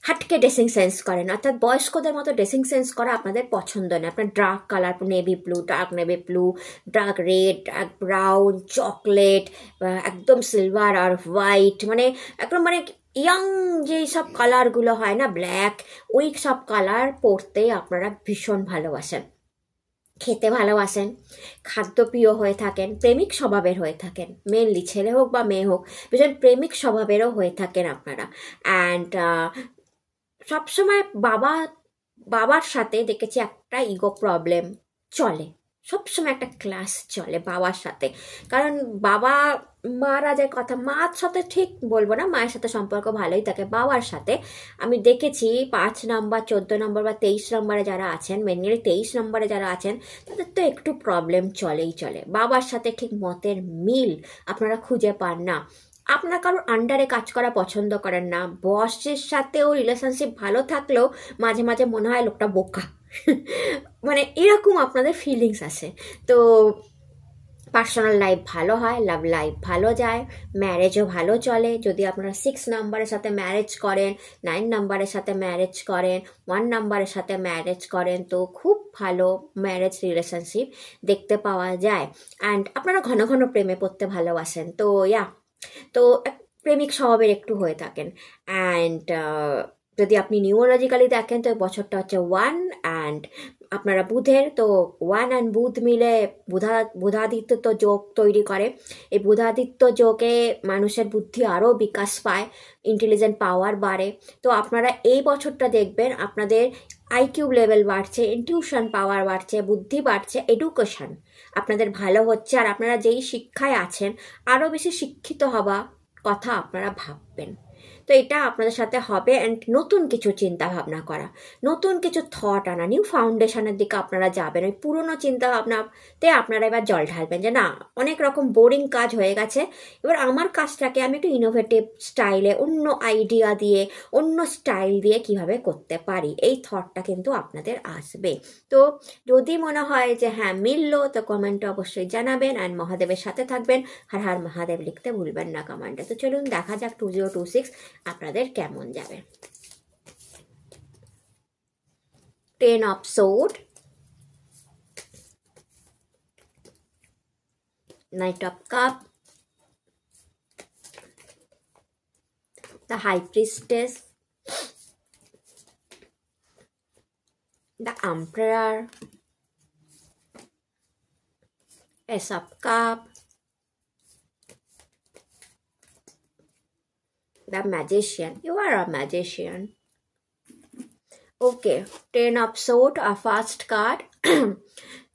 হাটকে ড্রেসিং সেন্স করেন, অর্থাৎ বয়স্কদের মতো ড্রেসিং সেন্স করা আপনাদের পছন্দ নয়। আপনার dark colour, navy blue, dark navy blue, dark red, dark brown, chocolate, একদম সিলভার আর হোয়াইট, মানে একদম মানে ইয়াং যে সব কালারগুলো হয় না, ব্ল্যাক, ওই সব কালার পরতে আপনারা ভীষণ ভালোবাসেন, খেতে ভালোবাসেন, খাদ্যপ্রিয় হয়ে থাকেন, প্রেমিক স্বভাবের হয়ে থাকেন, মেনলি ছেলে হোক বা মেয়ে হোক ভীষণ প্রেমিক স্বভাবেরও হয়ে থাকেন আপনারা। অ্যান্ড সবসময় বাবার সাথে দেখেছি একটা ইগো প্রবলেম চলে, সবসময় একটা ক্লাস চলে বাবার সাথে। কারণ বাবা মারা যে কথা, মার সাথে ঠিক বলবো না, মায়ের সাথে সম্পর্ক ভালোই থাকে, বাবার সাথে আমি দেখেছি 5 নম্বর 14 নম্বর বা 23 নম্বরে যারা আছেন, মেনলি 23 নম্বরে যারা আছেন তাদের তো একটু প্রবলেম চলেই চলে, বাবার সাথে ঠিক মতের মিল আপনারা খুঁজে পান না, আপনারা কারোর আন্ডারে কাজ করা পছন্দ করেন না, বসের সাথেও রিলেশনশিপ ভালো থাকলেও মাঝে মাঝে মনে হয় লোকটা বোকা মানে এরকম আপনাদের ফিলিংস আছে। তো পার্সোনাল লাইফ ভালো হয়, লাভ লাইফ ভালো যায়, ম্যারেজও ভালো চলে। যদি আপনারা 6 নাম্বারের সাথে ম্যারেজ করেন, 9 নাম্বারের সাথে ম্যারেজ করেন, 1 নাম্বারের সাথে ম্যারেজ করেন, তো খুব ভালো ম্যারেজ রিলেশনশিপ দেখতে পাওয়া যায়। অ্যান্ড আপনারা ঘন ঘন প্রেমে পড়তে ভালোবাসেন, তো তো প্রেমিক স্বভাবের একটু হয়ে থাকেন। অ্যান্ড যদি আপনি নিউমোলজিক্যালি দেখেন তো বছরটা হচ্ছে 1, অ্যান্ড আপনারা বুধের, তো 1 অ্যান্ড বুধ মিলে বুধাদিত্য যোগ তৈরি করে। এই বুধাদিত্য যোগে মানুষের বুদ্ধি আরও বিকাশ পায়, ইন্টেলিজেন্ট পাওয়ার বাড়ে। তো আপনারা এই বছরটা দেখবেন আপনাদের আইকিউ লেভেল বাড়ছে, ইনটিউশন পাওয়ার বাড়ছে, বুদ্ধি বাড়ছে, এডুকেশন আপনাদের ভালো হচ্ছে। আর আপনারা যেই শিক্ষায় আছেন আরও বেশি শিক্ষিত হওয়া কথা আপনারা ভাববেন। তো এটা আপনাদের সাথে হবে। অ্যান্ড নতুন কিছু চিন্তা ভাবনা করা, নতুন কিছু থট আনা, নিউ ফাউন্ডেশনের দিকে আপনারা যাবেন। ওই পুরনো চিন্তা ভাবনাতে আপনারা এবার জল ঢালবেন যে না, অনেক রকম বোরিং কাজ হয়ে গেছে, এবার আমার কাজটাকে আমি একটু ইনোভেটিভ স্টাইলে, অন্য আইডিয়া দিয়ে, অন্য স্টাইল দিয়ে কিভাবে করতে পারি, এই থটটা কিন্তু আপনাদের আসবে। তো যদি মনে হয় যে হ্যাঁ মিললো, তো কমেন্টে অবশ্যই জানাবেন। অ্যান্ড মহাদেবের সাথে থাকবেন, হর হর মহাদেব লিখতে ভুলবেন না কমেন্টে। তো চলুন দেখা যাক 2026 আপনাদের কেমন যাবে। 10 of Swords, Knight of Cup, the High Priestess, the Emperor, Ace of Cup, the Magician. You are a magician. Okay, 10 of Swords, a first card.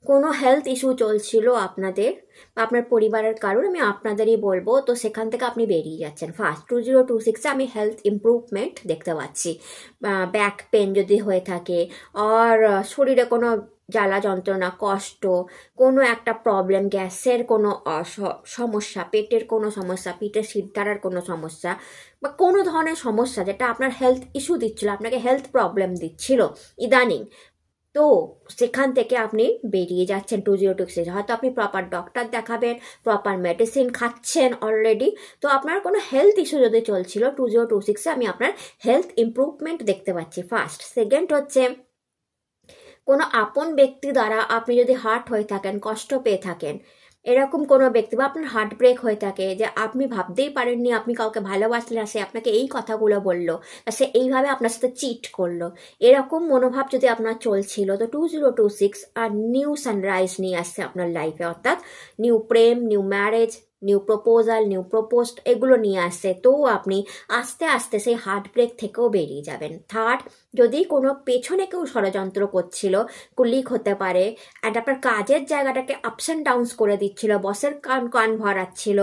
কোনো হেলথ ইস্যু চলছিল আপনাদের বা আপনার পরিবারের কারোর, আমি আপনাদেরই বলবো, তো সেখান থেকে আপনি বেরিয়ে যাচ্ছেন ফার্স্ট। 2026-এ আমি হেলথ ইমপ্রুভমেন্ট দেখতে পাচ্ছি। ব্যাক পেন যদি হয়ে থাকে, আর শরীরে কোনো জ্বালা যন্ত্রণা, কষ্ট, কোনো একটা প্রবলেম, গ্যাসের কোনো সমস্যা, পেটের কোনো সমস্যা, পিঠের শিরদাঁড়ার কোনো সমস্যা, বা কোনো ধরনের সমস্যা যেটা আপনার হেলথ ইস্যু দিচ্ছিল, আপনাকে হেলথ প্রবলেম দিচ্ছিল ইদানিং, তো সেখান থেকে আপনি বেরিয়ে যাচ্ছেন 2026। হয়তো আপনি প্রপার ডক্টর দেখাবেন, প্রপার মেডিসিন খাচ্ছেন অলরেডি। তো আপনার কোনো হেলথ ইস্যু যদি চলছিল 2026-এ আমি আপনার হেলথ ইমপ্রুভমেন্ট দেখতে পাচ্ছি ফার্স্ট। সেকেন্ড হচ্ছে কোনো আপন ব্যক্তি দ্বারা আপনি যদি হার্ট হয়ে থাকেন, কষ্ট পেয়ে থাকেন, এরকম কোনো ব্যক্তি বা আপনার হার্ট ব্রেক হয়ে থাকে যে আপনি ভাবতেই পারেননি আপনি কাউকে ভালোবাসলে সে আপনাকে এই কথাগুলো বললো, সে এইভাবে আপনার সাথে চিট করলো, এরকম মনোভাব যদি আপনার চলছিল, তো 2026 আর নিউ সানরাইজ নিয়ে আসছে আপনার লাইফে, অর্থাৎ নিউ প্রেম, new marriage, new proposal, new proposed, এগুলো নিয়ে আসছে। তো আপনি আস্তে আস্তে সেই হার্ট ব্রেক থেকেও বেরিয়ে যাবেন। থার্ড, যদি কোনো পেছনে কেউ ষড়যন্ত্র করছিল, কুলিক হতে পারে, অ্যান্ড আপনার কাজের জায়গাটাকে আপস অ্যান্ড ডাউনস করে দিচ্ছিল, বসের কান ভরাচ্ছিল,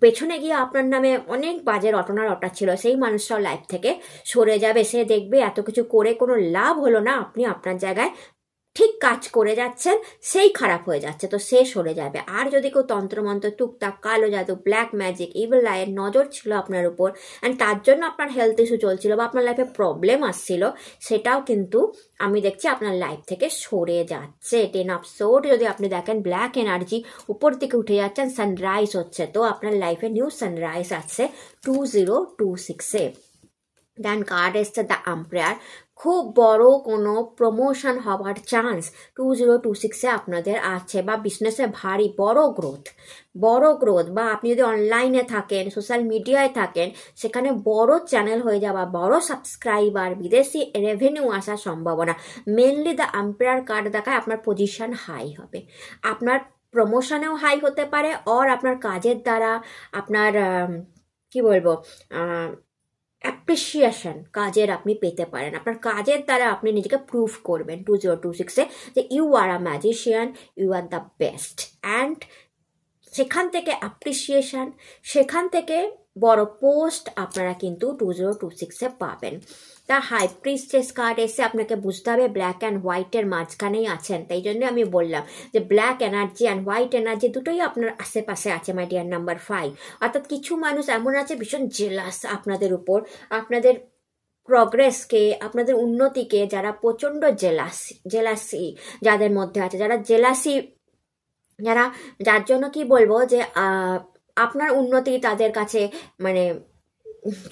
পেছনে গিয়ে আপনার নামে অনেক বাজে রটনা রটাচ্ছিল, সেই মানুষটাও লাইফ থেকে সরে যাবে। সে দেখবে এত কিছু করে কোনো লাভ হলো না, আপনি আপনার জায়গায় ঠিক কাজ করে যাচ্ছেন, সেই খারাপ হয়ে যাচ্ছে, তো সে সরে যাবে। আর যদি কেউ তন্ত্রমন্ত্র, টুকটাক, কালো জাদু, ব্ল্যাক ম্যাজিক, ইভিল আইয়ের নজর ছিল আপনার উপর, অ্যান্ড তার জন্য আপনার হেলথ ইস্যু চলছিল বা আপনার লাইফে প্রবলেম আসছিল, সেটাও কিন্তু আমি দেখছি আপনার লাইফ থেকে সরে যাচ্ছে। 10 অফ সোর্ড যদি আপনি দেখেন, ব্ল্যাক এনার্জি উপর দিকে উঠে যাচ্ছেন, সানরাইজ হচ্ছে, তো আপনার লাইফে নিউ সানরাইজ আসছে 2026-এ। দেন কার্ড এসছে দ্য আম্পায়ার, খুব বড় কোনো প্রমোশন হওয়ার চান্স 2026-এ আপনাদের আছে, বা বিজনেসে ভারী বড় গ্রোথ, বা আপনি যদি অনলাইনে থাকেন, সোশ্যাল মিডিয়ায় থাকেন, সেখানে বড় চ্যানেল হয়ে যাওয়া, বড় সাবস্ক্রাইবার, বিদেশি রেভিনিউ আসার সম্ভাবনা। মেনলি দ্য আম্পায়ার কার্ড দেখায় আপনার পজিশন হাই হবে, আপনার প্রমোশনেও হাই হতে পারে, আর আপনার কাজের দ্বারা আপনার কি বলবো অ্যাপ্রিসিয়েশন কাজের আপনি পেতে পারেন, আপনার কাজের দ্বারা আপনি নিজেকে প্রুভ করবেন 2026-এ যে you are a magician, you are the best, and সেখান থেকে অ্যাপ্রিসিয়েশন, সেখান থেকে বড় পোস্ট আপনারা কিন্তু 2026-এ পাবেন। তা হাই প্রিস্টেস কার্ড এসে আপনাকে বুঝতে হবে ব্ল্যাক অ্যান্ড হোয়াইটের মাঝখানেই আছেন, তাই জন্য আমি বললাম যে black energy and white energy দুটোই আপনার আশেপাশে আছে মাই ডিয়ার নাম্বার 5। অর্থাৎ কিছু মানুষ এমন আছে ভীষণ জেলাস আপনাদের উপর, আপনাদের প্রগ্রেসকে, আপনাদের উন্নতিকে, যারা প্রচণ্ড জেলাসি যাদের মধ্যে আছে, যার জন্য কি বলবো যে আপনার উন্নতি তাদের কাছে মানে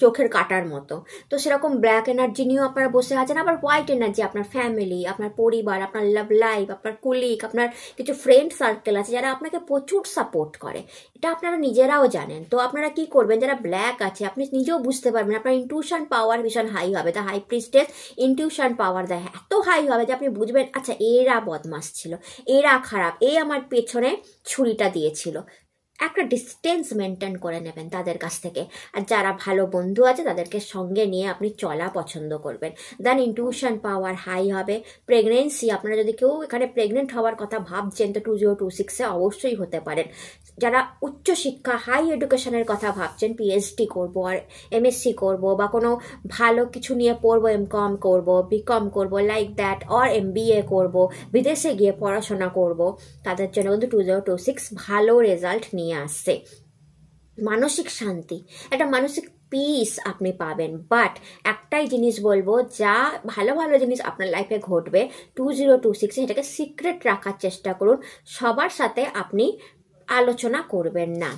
চোখের কাটার মতো। তো সেরকম ব্ল্যাক এনার্জি নিয়েও আপনারা বসে আছেন। আবার হোয়াইট এনার্জি আপনার ফ্যামিলি, আপনার পরিবার, আপনার লাভ লাইফ, আপনার কুলিক, আপনার কিছু ফ্রেন্ড সার্কেল আছে যারা আপনাকে প্রচুর সাপোর্ট করে, এটা আপনারা নিজেরাও জানেন। তো আপনারা কি করবেন, যারা ব্ল্যাক আছে আপনি নিজেও বুঝতে পারবেন, আপনার ইনটিউশন পাওয়ার ভীষণ হাই হবে। The high priestess intuition power দেয় এত হাই হবে যে আপনি বুঝবেন আচ্ছা এরা বদমাস ছিল, এরা খারাপ, আমার পেছনে ছুরিটা দিয়েছিল। একটা ডিস্টেন্স মেনটেন করে নেবেন তাদের কাছ থেকে। আর যারা ভালো বন্ধু আছে তাদেরকে সঙ্গে নিয়ে আপনি চলা পছন্দ করবেন। দেন ইনটিউশন পাওয়ার হাই হবে। প্রেগনেন্সি, আপনারা যদি কেউ এখানে প্রেগনেন্ট হওয়ার কথা ভাবছেন তো 2026-এ অবশ্যই হতে পারেন। যারা উচ্চশিক্ষা, হাই এডুকেশনের কথা ভাবছেন, পিএইচডি করব আর এমএসসি করব, বা কোনো ভালো কিছু নিয়ে পড়বো, এমকম করব, বিকম করব, লাইক দ্যাট, অর এমবিএ করব, বিদেশে গিয়ে পড়াশোনা করব, তাদের জন্য কিন্তু 2026 ভালো রেজাল্ট নিয়ে আসছে। মানসিক শান্তি, একটা মানসিক পিস আপনি পাবেন। বাট একটাই জিনিস বলবো, যা ভালো ভালো জিনিস আপনার লাইফে ঘটবে 2026-এ সেটাকে সিক্রেট রাখার চেষ্টা করুন, সবার সাথে আপনি আলোচনা করবেন না।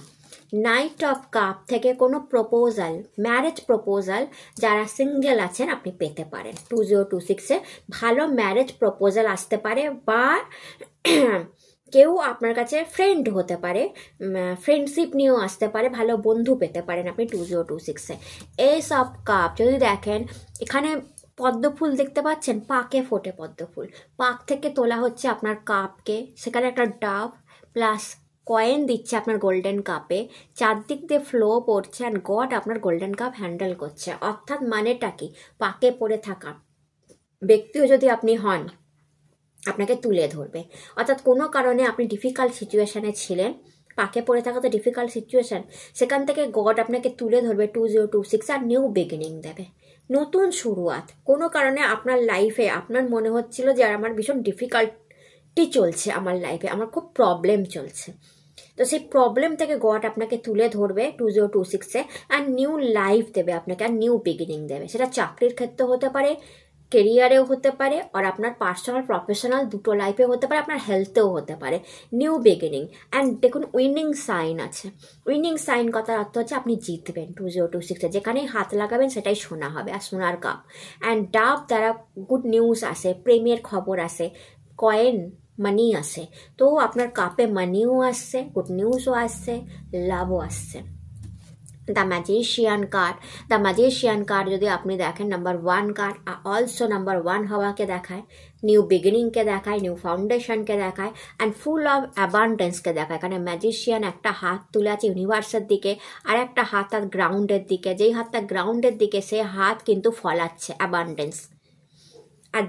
নাইট অফ কাপ থেকে কোনো প্রপোজাল, ম্যারেজ প্রপোজাল যারা সিঙ্গেল আছেন আপনি পেতে পারেন 2026-এ। ভালো ম্যারেজ প্রপোজাল আসতে পারে, বা কেউ আপনার কাছে ফ্রেন্ড হতে পারে, ফ্রেন্ডশিপ নিয়েও আসতে পারে, ভালো বন্ধু পেতে পারেন আপনি 2026-এ। এস অফ কাপ যদি দেখেন, এখানে পদ্ম ফুল দেখতে পাচ্ছেন, পাকে ফোটে পদ্ম ফুল, পাক থেকে তোলা হচ্ছে আপনার কাপকে, সেখানে একটা ডাব প্লাস কয়েন দিচ্ছে আপনার গোল্ডেন কাপে, চারদিক দিয়ে ফ্লো পড়ছে, অ্যান্ড গড আপনার গোল্ডেন কাপ হ্যান্ডেল করছে। অর্থাৎ মানেটা কি, পাকে পড়ে থাকা ব্যক্তিও যদি আপনি হন আপনাকে তুলে ধরবে। অর্থাৎ কোনো কারণে আপনি ডিফিকাল্ট সিচুয়েশানে ছিলেন, পাকে পড়ে থাকা তো ডিফিকাল্ট সিচুয়েশান, সেখান থেকে গড আপনাকে তুলে ধরবে 2026 আর নিউ বিগিনিং দেবে, নতুন শুরুয়াত। কোনো কারণে আপনার লাইফে আপনার মনে হচ্ছিল যে আমার ভীষণ ডিফিকাল্টি চলছে, আমার লাইফে আমার খুব প্রবলেম চলছে, তো সেই প্রবলেম থেকে গড আপনাকে তুলে ধরবে 2026-এ, আর নিউ লাইফ দেবে আপনাকে, আর নিউ বিগিনিং দেবে। সেটা চাকরির ক্ষেত্রে হতে পারে, কেরিয়ারেও হতে পারে, আর আপনার পার্সোনাল প্রফেশনাল দুটো লাইফে হতে পারে, আপনার হেলথেও হতে পারে। New beginning. অ্যান্ড দেখুন উইনিং সাইন আছে, উইনিং সাইন কথার অর্থ হচ্ছে আপনি জিতবেন 2026-এ, যেখানেই হাত লাগাবেন সেটাই সোনা হবে, আর সোনার কাপ। অ্যান্ড ডাব দ্বারা গুড নিউজ আসে, প্রেমের খবর আসে, কয়েন মানি আসে, তো আপনার কাপে মানিও আসছে, গুড নিউজও আসছে, লাভও আসছে। দ্য ম্যাজিশিয়ান কার্ড যদি আপনি দেখেন, নাম্বার 1 কার্ড অলসো নাম্বার 1 হওয়াকে দেখায়, নিউ বিগিনিংকে দেখায়, নিউ ফাউন্ডেশনকে দেখায়, অ্যান্ড ফুল অফ অ্যাবান্ডেন্সকে দেখায়। কারণ ম্যাজিশিয়ান একটা হাত তুলে আছে ইউনিভার্সের দিকে, আর একটা হাত আর গ্রাউন্ডের দিকে, যেই হাতটা গ্রাউন্ডের দিকে সে হাত কিন্তু ফলাচ্ছে অ্যাবান্ডেন্স আর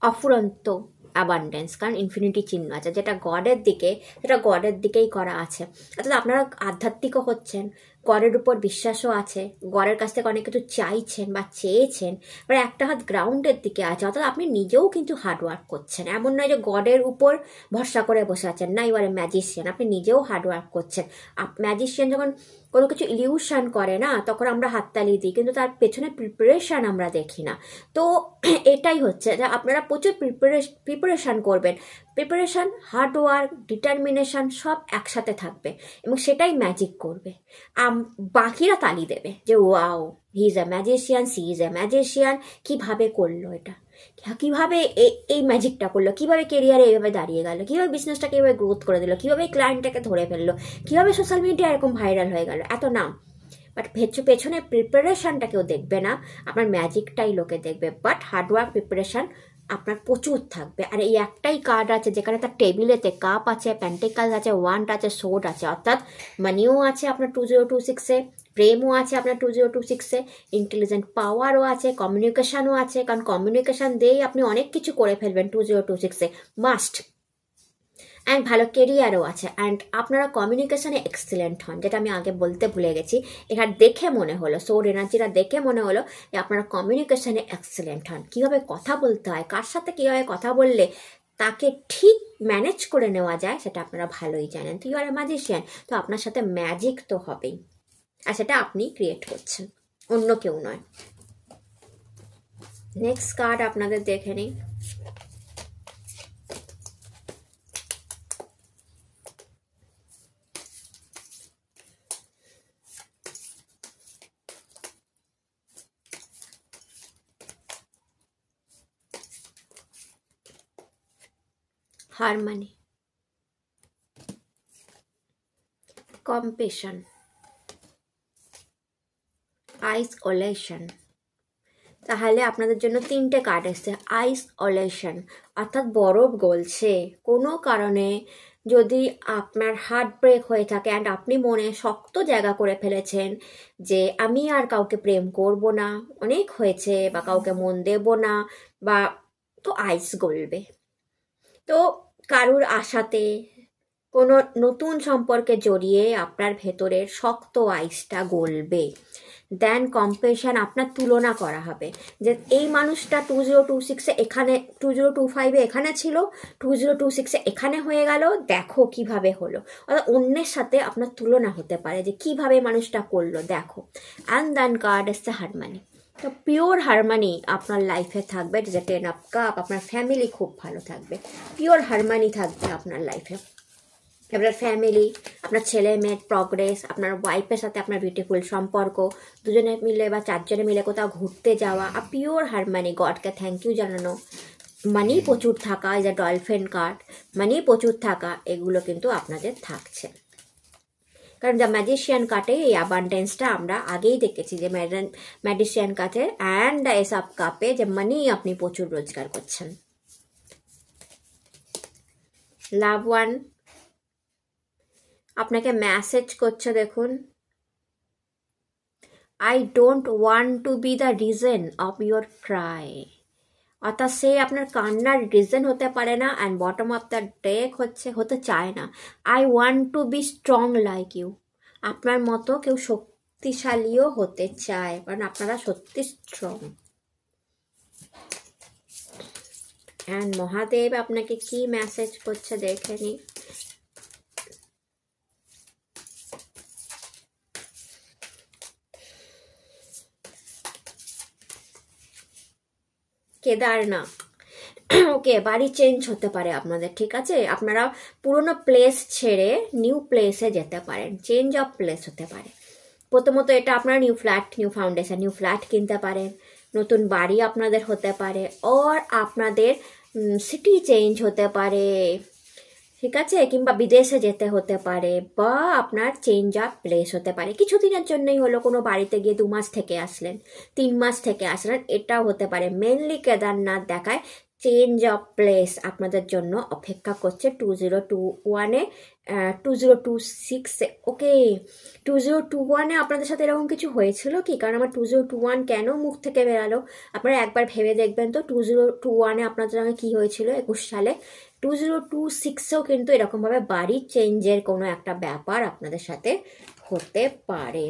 অফুরন্ত অ্যাবান্ডেন্স, কারণ ইনফিনিটি চিহ্ন আছে, যেটা গডের দিকে, সেটা গডের দিকেই করা আছে। অর্থাৎ আপনারা আধ্যাত্মিকও হচ্ছেন, গডের উপর বিশ্বাসও আছে, গডের কাছ থেকে অনেক কিছু চাইছেন বা চেয়েছেন, এবার একটা হাত গ্রাউন্ডের দিকে আছে, অর্থাৎ আপনি নিজেও কিন্তু হার্ডওয়ার্ক করছেন। এমন নয় যে গডের উপর ভরসা করে বসে আছেন, না, এবারে ম্যাজিশিয়ান, আপনি নিজেও হার্ডওয়ার্ক করছেন। ম্যাজিশিয়ান যখন কোনো কিছু ইলিউশন করে না, তখন আমরা হাততালি দিই, কিন্তু তার পেছনে প্রিপারেশান আমরা দেখি না। তো এটাই হচ্ছে যে আপনারা প্রচুর প্রিপারেশান করবেন, প্রিপারেশান, হার্ডওয়ার্ক, ডিটারমিনেশান সব একসাথে থাকবে, এবং সেটাই ম্যাজিক করবে। বাকিরা তালি দেবে যে wow, he is a magician, she is a magician, কীভাবে করলো এটা, কীভাবে এই ম্যাজিকটা করলো, কীভাবে কেরিয়ারে এইভাবে দাঁড়িয়ে গেল, কীভাবে বিজনেসটাকে এইভাবে গ্রোথ করে দিল, কীভাবে ক্লায়েন্টটাকে ধরে ফেললো, কীভাবে সোশ্যাল মিডিয়া এরকম ভাইরাল হয়ে গেল, এত নাম। বাট পেছনে প্রিপারেশানটা কেউ দেখবে না, আপনার ম্যাজিকটাই লোকে দেখবে। বাট হার্ডওয়ার্ক, প্রিপারেশান আপনার প্রচুর থাকবে। আর এই একটাই কার্ড আছে যেখানে তার টেবিলেতে কাপ আছে, প্যান্টিকাল আছে, ওয়ান্ড আছে, সোর্ড আছে, অর্থাৎ মানিও আছে আপনার 2026-এ, প্রেমও আছে আপনার 2026-এ, ইন্টেলিজেন্ট পাওয়ারও আছে, কমিউনিকেশানও আছে, কারণ কমিউনিকেশান দিয়েই আপনি অনেক কিছু করে ফেলবেন 2026-এ, মাস্ট। অ্যান্ড ভালো কেরিয়ারও আছে, অ্যান্ড আপনারা কমিউনিকেশানে এক্সিলেন্ট হন, যেটা আমি আগে বলতে ভুলে গেছি। এখানে দেখে মনে হলো, সোর এনার্জিটা দেখে মনে হলো যে আপনারা কমিউনিকেশানে এক্সিলেন্ট হন। কীভাবে কথা বলতে হয়, কার সাথে কীভাবে কথা বললে তাকে ঠিক ম্যানেজ করে নেওয়া যায়, সেটা আপনারা ভালোই জানেন। তো ইউ আর এ ম্যাজিশিয়ান, তো আপনার সাথে ম্যাজিক তো হবেই, আর সেটা আপনি ক্রিয়েট করছেন, অন্য কেউ নয়। নেক্সট কার্ড আপনাদের দেখে নিই। Harmony, কম্পেশন, isolation. তাহলে আপনাদের জন্য 3টে কার্ড এসছে। আইসোলেশন অর্থাৎ বরফ গলছে, কোনো কারণে যদি আপনার হার্ট ব্রেক হয়ে থাকে অ্যান্ড আপনি মনে শক্ত জায়গা করে ফেলেছেন যে আমি আর কাউকে প্রেম করব না, অনেক হয়েছে, বা কাউকে মন দেব না, বা তো আইস গলবে। তো কারুর আশাতে কোনো নতুন সম্পর্কে জড়িয়ে আপনার ভেতরের শক্ত আইসটা গলবে। দেন কম্পেশন, আপনার তুলনা করা হবে যে এই মানুষটা 2026-এ এখানে, 2025-এ এখানে ছিল, 2026-এ এখানে হয়ে গেল, দেখো কিভাবে হলো। অর্থাৎ অন্যের সাথে আপনার তুলনা হতে পারে যে কিভাবে মানুষটা করলো, দেখো। অ্যান্ড দেন কার্ড এসছে হারমানি। তো পিওর হারমানি আপনার লাইফে থাকবে, যে 10 অফ কাপ, আপনার ফ্যামিলি খুব ভালো থাকবে, পিওর হারমানি থাকবে আপনার লাইফে। আপনার ফ্যামিলি, আপনার ছেলে মেয়ের প্রগ্রেস, আপনার ওয়াইফের সাথে আপনার বিউটিফুল সম্পর্ক, দুজনে মিলে বা 4 জনে মিলে কোথাও ঘুরতে যাওয়া, আর পিওর হারমানি, গডকে থ্যাংক ইউ জানানো, মানি প্রচুর থাকা, এই যে ডলফিন কার্ড, মানি প্রচুর থাকা, এগুলো কিন্তু আপনাদের থাকছে। কারণ দ্য ম্যাজিশিয়ান কার্ডে এই অ্যাবান্ডেন্সটা আমরা আগেই দেখেছি, যে ম্যাজিশিয়ান কার্ডে অ্যান্ড দ্য এস অফ কাপে যে মানি আপনি প্রচুর রোজগার করছেন। লাভ ওয়ান আপনাকে মেসেজ করছে, দেখুন, I don't want to be the reason of your cry. অর্থাৎ সে আপনার কান্নার রিজন হতে পারে না, and bottom of the deck হতে চায় না। I want to be strong like you. আপনার মতো কেউ শক্তিশালীও হতে চায়, কারণ আপনারা সত্যি স্ট্রং। অ্যান্ড মহাদেব আপনাকে কি মেসেজ করছে দেখে নিই। কেদারনাথ, ওকে, বাড়ি চেঞ্জ হতে পারে আপনাদের, ঠিক আছে? আপনারা পুরোনো প্লেস ছেড়ে নিউ প্লেসে যেতে পারেন, চেঞ্জ অফ প্লেস হতে পারে। প্রথমত এটা আপনারা new flat, new foundation, new flat কিনতে পারেন, নতুন বাড়ি আপনাদের হতে পারে, আর আপনাদের সিটি চেঞ্জ হতে পারে, ঠিক আছে, কিংবা বিদেশে যেতে হতে পারে, বা আপনার চেঞ্জ অফ প্লেস হতে পারে। কিছুদিনের জন্যই হলো, কোনো বাড়িতে গিয়ে 2 মাস থেকে আসলেন, 3 মাস থেকে আসলেন, এটাও হতে পারে। মেনলি কেদারনাথ দেখায় চেঞ্জ অফ প্লেস আপনাদের জন্য অপেক্ষা করছে 2021-এ, 2026-এ। ওকে, 2021-এ আপনাদের সাথে এরকম কিছু হয়েছিল কি? কারণ আমার 2021 কেন মুখ থেকে বেরালো, আপনারা একবার ভেবে দেখবেন তো 2021-এ আপনাদের সঙ্গে কী হয়েছিল 21 সালে। 2026-এও কিন্তু এরকমভাবে বাড়ি চেঞ্জের কোনো একটা ব্যাপার আপনাদের সাথে হতে পারে।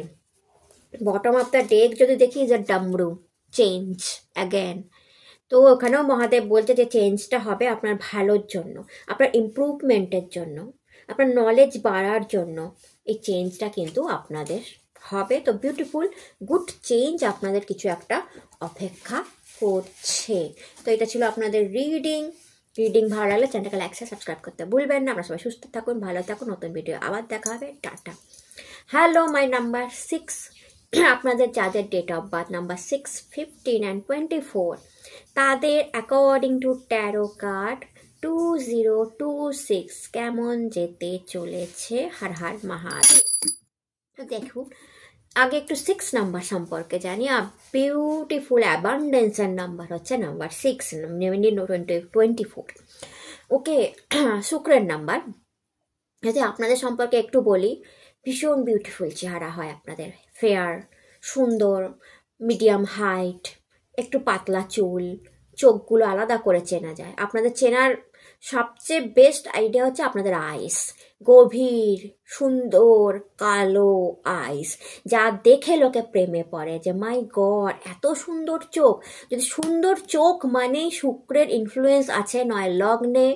বটম অফ দ্য ডেক যদি দেখি যে ডামরু, চেঞ্জ অ্যাগেন। তো ওখানেও মহাদেব বলছে যে চেঞ্জটা হবে আপনার ভালোর জন্য, আপনার ইমপ্রুভমেন্টের জন্য, আপনার নলেজ বাড়ার জন্য এই চেঞ্জটা কিন্তু আপনাদের হবে। তো বিউটিফুল গুড চেঞ্জ আপনাদের কিছু একটা অপেক্ষা করছে। তো এটা ছিল আপনাদের রিডিং ভালো লাগলে চ্যানেলটাকে লাইক সাবস্ক্রাইব করতে ভুলবেন না। আপনারা সবাই সুস্থ থাকুন, ভালো থাকুন, নতুন ভিডিও আবার দেখা হবে, টাটা। হ্যালো মাই নাম্বার 6, আপনাদের যাদের date of birth number 6, 15 and 24, তাদের অ্যাকর্ডিং টু ট্যারো কার্ড 2026 কেমন যেতে চলেছে। হর হর মহাদেব। দেখুন, আগে একটু 6 নাম্বার সম্পর্কে জানি। বিউটিফুল অ্যাবান্ডেন্সের নাম্বার হচ্ছে নাম্বার 6, 24। ওকে, শুক্রের নাম্বার। যদি আপনাদের সম্পর্কে একটু বলি, ভীষণ বিউটিফুল চেহারা হয় আপনাদের, ফেয়ার, সুন্দর, মিডিয়াম হাইট, একটু পাতলা চুল, চোখগুলো আলাদা করে চেনা যায়। আপনাদের চেনার সবচেয়ে বেস্ট আইডিয়া হচ্ছে আপনাদের আইস, গভীর সুন্দর কালো আইস, যা দেখে লোকে প্রেমে পড়ে যে মাই গড এত সুন্দর চোখ। যদি সুন্দর চোখ মানেই শুক্রের ইনফ্লুয়েন্স আছে, নয় লগ্নে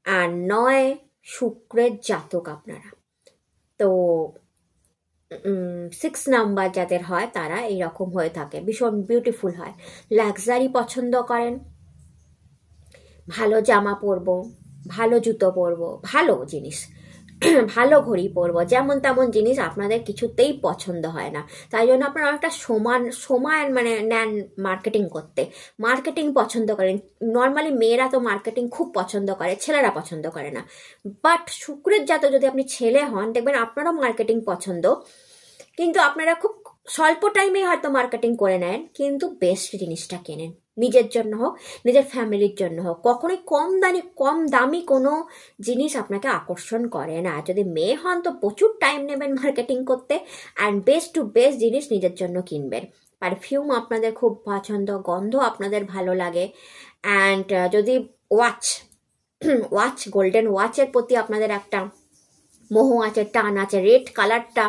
আর নয় শুক্রের জাতক আপনারা। তো 6 নাম্বার যাদের হয় তারা এইরকম হয়ে থাকে, ভীষণ বিউটিফুল হয়, লাক্সারি পছন্দ করেন, ভালো জামা পরবো, ভালো জুতো পরবো, ভালো জিনিস, ভালো ঘড়ি পরবো, যেমন তেমন জিনিস আপনাদের কিছুতেই পছন্দ হয় না। তাই জন্য আপনারা একটা সময় মানে নেন মার্কেটিং করতে, মার্কেটিং পছন্দ করেন। নর্মালি মেয়েরা তো মার্কেটিং খুব পছন্দ করে, ছেলেরা পছন্দ করে না। বাট শুক্রের জাতক যদি আপনি ছেলে হন, দেখবেন আপনারও মার্কেটিং পছন্দ, কিন্তু আপনারা খুব স্বল্প টাইমেই হয়তো মার্কেটিং করে নেন, কিন্তু বেস্ট জিনিসটা কেনেন, নিজের জন্য হোক, নিজের ফ্যামিলির জন্য হোক। কখনোই কম দামি কোনো জিনিস আপনাকে আকর্ষণ করে না। যদি মেয়ে হন তো প্রচুর টাইম নেবেন মার্কেটিং করতে, অ্যান্ড বেস্ট টু বেস্ট জিনিস নিজের জন্য কিনবেন। পারফিউম আপনাদের খুব পছন্দ, গন্ধ আপনাদের ভালো লাগে। অ্যান্ড যদি ওয়াচ গোল্ডেন ওয়াচের প্রতি আপনাদের একটা মোহ আছে, টান আছে, রেড কালারটা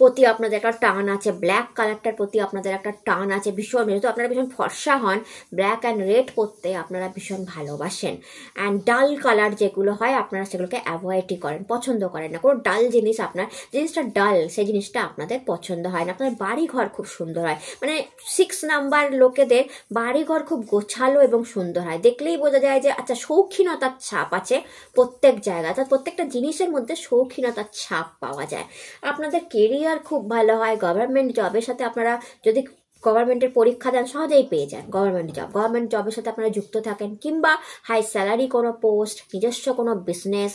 প্রতি আপনাদের একটা টান আছে, ব্ল্যাক কালারটার প্রতি আপনাদের একটা টান আছে ভীষণ। যেহেতু আপনারা ভীষণ ফর্সা হন, ব্ল্যাক অ্যান্ড রেড পরতে আপনারা ভীষণ ভালোবাসেন। অ্যান্ড ডাল কালার যেগুলো হয় আপনারা সেগুলোকে অ্যাভয়েডই করেন, পছন্দ করেন না। কোনো ডাল জিনিস, আপনার জিনিসটা ডাল, সেই জিনিসটা আপনাদের পছন্দ হয় না। আপনাদের বাড়িঘর খুব সুন্দর হয়, মানে 6 নাম্বার লোকেদের বাড়িঘর খুব গোছালো এবং সুন্দর হয়। দেখলেই বোঝা যায় যে আচ্ছা শৌখিনতার ছাপ আছে প্রত্যেক জায়গায়, অর্থাৎ প্রত্যেকটা জিনিসের মধ্যে শৌখিনতার ছাপ পাওয়া যায়। আপনাদের কেরিয়ার খুব ভালো হয়, গভর্নমেন্ট জবের সাথে আপনারা যদি গভর্নমেন্টের পরীক্ষা দেন সহজেই পেয়ে যান গভর্নমেন্ট জবের সাথে আপনারা যুক্ত থাকেন, কিংবা হাই স্যালারি কোনো পোস্ট, নিজস্ব কোনো বিজনেস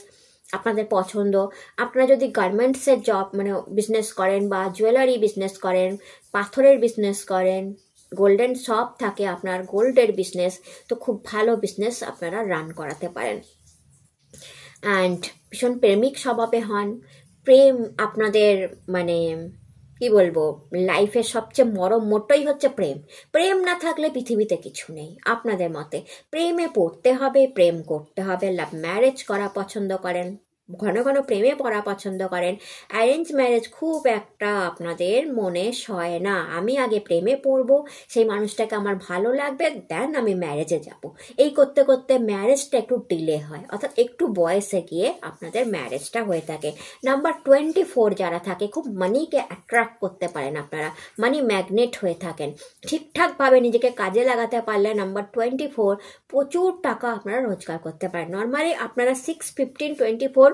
আপনাদের পছন্দ। আপনারা যদি গার্মেন্টসের জব মানে বিজনেস করেন, বা জুয়েলারি বিজনেস করেন, পাথরের বিজনেস করেন, গোল্ডেন শপ থাকে আপনার, গোল্ডের বিজনেস, তো খুব ভালো বিজনেস আপনারা রান করাতে পারেন। অ্যান্ড ভীষণ প্রেমিক স্বভাবে হন। প্রেম আপনাদের মানে কি বলবো, লাইফের সবচেয়ে মোটোই হচ্ছে প্রেম। প্রেম না থাকলে পৃথিবীতে কিছু নেই আপনাদের মতে। প্রেমে পড়তে হবে, প্রেম করতে হবে। লাভ ম্যারেজ করা পছন্দ করেন, ঘন ঘন প্রেমে পড়া পছন্দ করেন। অ্যারেঞ্জ ম্যারেজ খুব একটা আপনাদের মনে সয় না। আমি আগে প্রেমে পড়বো, সেই মানুষটাকে আমার ভালো লাগবে, দেন আমি ম্যারেজে যাব। এই করতে করতে ম্যারেজটা একটু ডিলে হয়, অর্থাৎ একটু বয়সে গিয়ে আপনাদের ম্যারেজটা হয়ে থাকে। নাম্বার 24 যারা থাকে, খুব মানিকে অ্যাট্রাক্ট করতে পারেন আপনারা, মানি ম্যাগনেট হয়ে থাকেন। ঠিকঠাকভাবে নিজেকে কাজে লাগাতে পারলে নাম্বার 24 প্রচুর টাকা আপনারা রোজগার করতে পারেন। নর্মালি আপনারা 6, 15, 24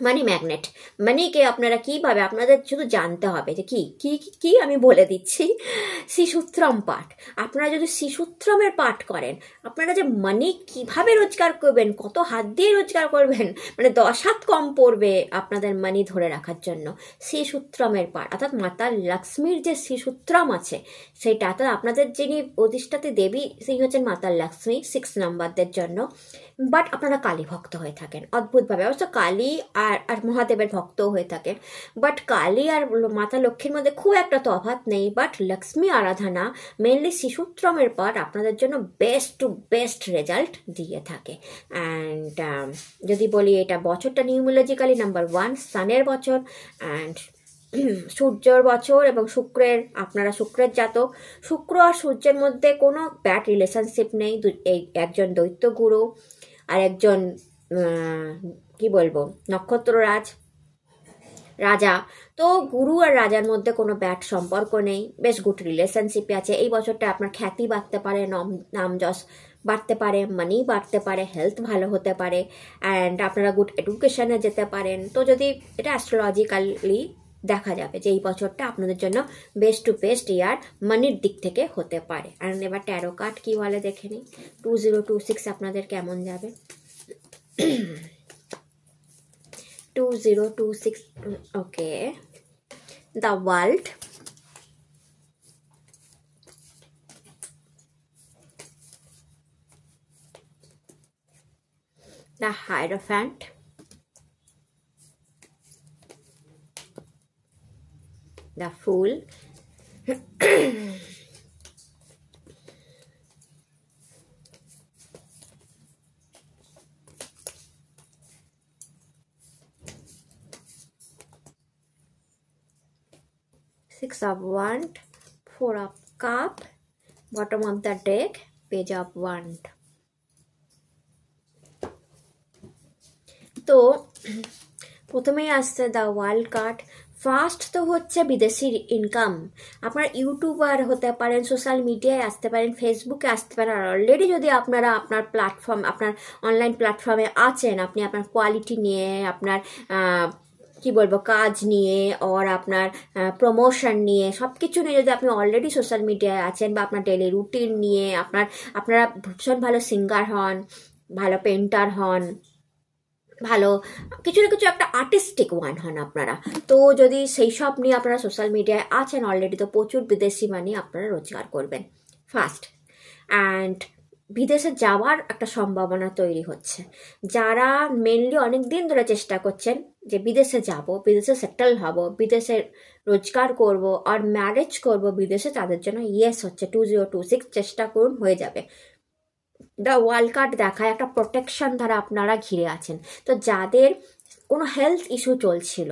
মানি ম্যাগনেট। মানিকে আপনারা কীভাবে, আপনাদের শুধু জানতে হবে যে কি কি কি আমি বলে দিচ্ছি। শিশুত্রম পাঠ, আপনারা যদি শিশুত্রমের পাঠ করেন, আপনারা যে মানি কিভাবে রোজগার করবেন, কত হাত দিয়ে রোজগার করবেন, মানে 10 হাত কম পড়বে আপনাদের মানি ধরে রাখার জন্য। শিশুত্রমের পাঠ অর্থাৎ মাতা লক্ষ্মীর যে শিশুত্রম আছে সেটা, অর্থাৎ আপনাদের যিনি অধিষ্ঠাত্রী দেবী সেই হচ্ছেন মাতা লক্ষ্মী 6 নম্বরদের জন্য। বাট আপনারা কালী ভক্ত হয়ে থাকেন অদ্ভুতভাবে, অবশ্য কালী আর মহাদেবের ভক্তও হয়ে থাকেন, বাট কালী আর মাতা লক্ষ্মীর মধ্যে খুব একটা তফাৎ নেই। বাট লক্ষ্মী আরাধনা মেনলি শিশুত্রমের পর আপনাদের জন্য বেস্ট টু বেস্ট রেজাল্ট দিয়ে থাকে। অ্যান্ড যদি বলি এটা বছরটা নিউমোলজিক্যালি নাম্বার 1 সানের বছর, অ্যান্ড সূর্যর বছর এবং শুক্রের, আপনারা শুক্রের জাতক। শুক্র আর সূর্যের মধ্যে কোনো ব্যাড রিলেশনশিপ নেই। এই একজন দৈত্য গুরু আর একজন কি বলবো নক্ষত্ররাজ রাজা, তো গুরু আর রাজার মধ্যে কোনো ব্যাড সম্পর্ক নেই, বেশ গুড রিলেশনশিপে আছে। এই বছরটা আপনার খ্যাতি বাড়তে পারে, নাম যশ বাড়তে পারে, মানি বাড়তে পারে, হেলথ ভালো হতে পারে, অ্যান্ড আপনারা গুড এডুকেশনে যেতে পারেন। তো যদি এটা অ্যাস্ট্রোলজিক্যালি দেখা যাবে যে এই বছরটা আপনাদের জন্য বেস্ট টু বেস্ট ইয়ার মানির দিক থেকে হতে পারে। আর এবার ট্যারো কার্ড কী বলে দেখে নিই, 2026 আপনাদের কেমন যাবে। 2026, okay, the world, the Hierophant, the Fool, Six of Wands, 4 of Cup, bottom of the deck, Page of Wand. তো প্রথমেই আসছে দ্য ওয়ার্ল্ড কার্ড। ফার্স্ট তো হচ্ছে বিদেশি ইনকাম। আপনারা ইউটিউবার হতে পারেন, সোশ্যাল মিডিয়ায় আসতে পারেন, ফেসবুকে আসতে পারেন। আর অলরেডি যদি আপনারা আপনার প্ল্যাটফর্ম, আপনার অনলাইন প্ল্যাটফর্মে আছেন, আপনি আপনার কোয়ালিটি নিয়ে, আপনার কি বলবো কাজ নিয়ে, ওর আপনার প্রমোশন নিয়ে, সব কিছু নিয়ে যদি আপনি অলরেডি সোশ্যাল মিডিয়ায় আছেন, বা আপনার ডেলি রুটিন নিয়ে, আপনারা ভীষণ ভালো সিঙ্গার হন, ভালো পেন্টার হন, ভালো কিছু না কিছু একটা আর্টিস্টিক ওয়ান হন আপনারা, তো যদি সেই সব নিয়ে আপনারা সোশ্যাল মিডিয়ায় আছেন অলরেডি, তো প্রচুর বিদেশি মানি আপনারা রোজগার করবেন ফার্স্ট। অ্যান্ড বিদেশে যাওয়ার একটা সম্ভাবনা তৈরি হচ্ছে। যারা মেনলি অনেক দিন ধরে চেষ্টা করছেন যে বিদেশে যাব, বিদেশে সেটেল হব, বিদেশে রোজগার করব আর ম্যারেজ করব বিদেশে, তাদের জন্য ইয়েস হচ্ছে 2026 চেষ্টা করুন, হয়ে যাবে। দ্য ওয়ার্ল্ড কার্ড দেখায় একটা প্রোটেকশন দ্বারা আপনারা ঘিরে আছেন। তো যাদের কোনো হেলথ ইস্যু চলছিল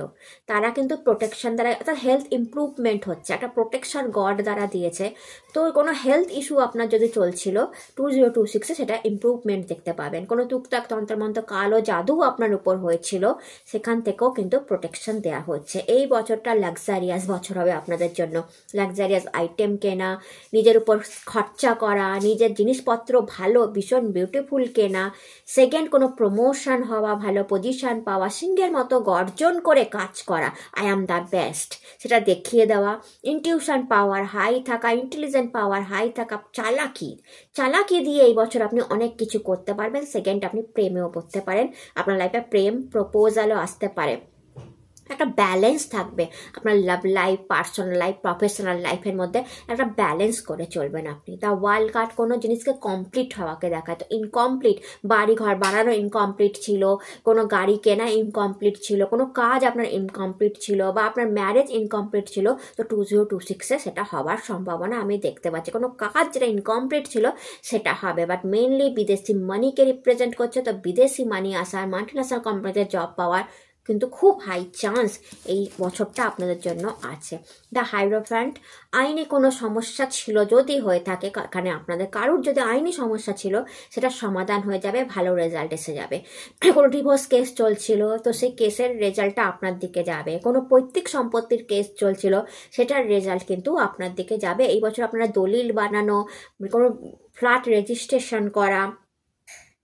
তারা কিন্তু প্রোটেকশন দ্বারা, অর্থাৎ হেলথ ইমপ্রুভমেন্ট হচ্ছে, একটা প্রোটেকশন গড দ্বারা দিয়েছে। তো কোনো হেলথ ইস্যু আপনার যদি চলছিল 2026-এ সেটা ইমপ্রুভমেন্ট দেখতে পাবেন। কোনো টুকটাক তন্ত্রমন্ত্র কালো জাদু আপনার উপর হয়েছিল, সেখান থেকেও কিন্তু প্রোটেকশন দেওয়া হচ্ছে। এই বছরটা লাক্সারিয়াস বছর হবে আপনাদের জন্য। লাক্সারিয়াস আইটেম কেনা, নিজের উপর খরচা করা, নিজের জিনিসপত্র ভালো ভীষণ বিউটিফুল কেনা, সেকেন্ড কোনো প্রমোশন হওয়া, ভালো পজিশন পাওয়া, সিংহের মতো গর্জন করে কাজ করা, আই অ্যাম দ্য বেস্ট সেটা দেখিয়ে দেওয়া, ইনটিউশন পাওয়ার হাই থাকা, ইন্টেলিজেন্ট পাওয়ার হাই থাকা, চালাকি দিয়ে এই বছর আপনি অনেক কিছু করতে পারবেন। সেকেন্ড, আপনি প্রেমেও পড়তে পারেন, আপনার লাইফে প্রেম প্রপোজালও আসতে পারে। একটা ব্যালেন্স থাকবে আপনার love life, personal life, professional লাইফের মধ্যে একটা ব্যালেন্স করে চলবেন আপনি। দ্য ওয়ার্ল্ড কার্ড কোনো জিনিসকে কমপ্লিট হওয়াকে দেখায়। তো ইনকমপ্লিট, বাড়ি ঘর বানানো ইনকমপ্লিট ছিল, কোনো গাড়ি কেনা ইনকমপ্লিট ছিল, কোনো কাজ আপনার ইনকমপ্লিট ছিল, বা আপনার ম্যারেজ ইনকমপ্লিট ছিল, তো 2026-এ সেটা হওয়ার সম্ভাবনা আমি দেখতে পাচ্ছি। কোনো কাজ যেটা ইনকমপ্লিট ছিল সেটা হবে। বাট মেনলি বিদেশি মানিকে রিপ্রেজেন্ট করছে, তো বিদেশি মানি আসার, মাল্টিন্যাশনাল কোম্পানিতে জব পাওয়ার কিন্তু খুব হাই চান্স এই বছরটা আপনাদের জন্য আছে। দ্য হাইরোফ্যান্ট, আইনি কোনো সমস্যা ছিল যদি হয়ে থাকে, এখানে আপনাদের কারুর যদি আইনি সমস্যা ছিল সেটা সমাধান হয়ে যাবে, ভালো রেজাল্ট এসে যাবে। কোনো ডিভোর্স কেস চলছিল তো সেই কেসের রেজাল্টটা আপনার দিকে যাবে। কোনো পৈতৃক সম্পত্তির কেস চলছিল সেটার রেজাল্ট কিন্তু আপনার দিকে যাবে। এই বছর আপনারা দলিল বানানো, কোনো ফ্ল্যাট রেজিস্ট্রেশন করা,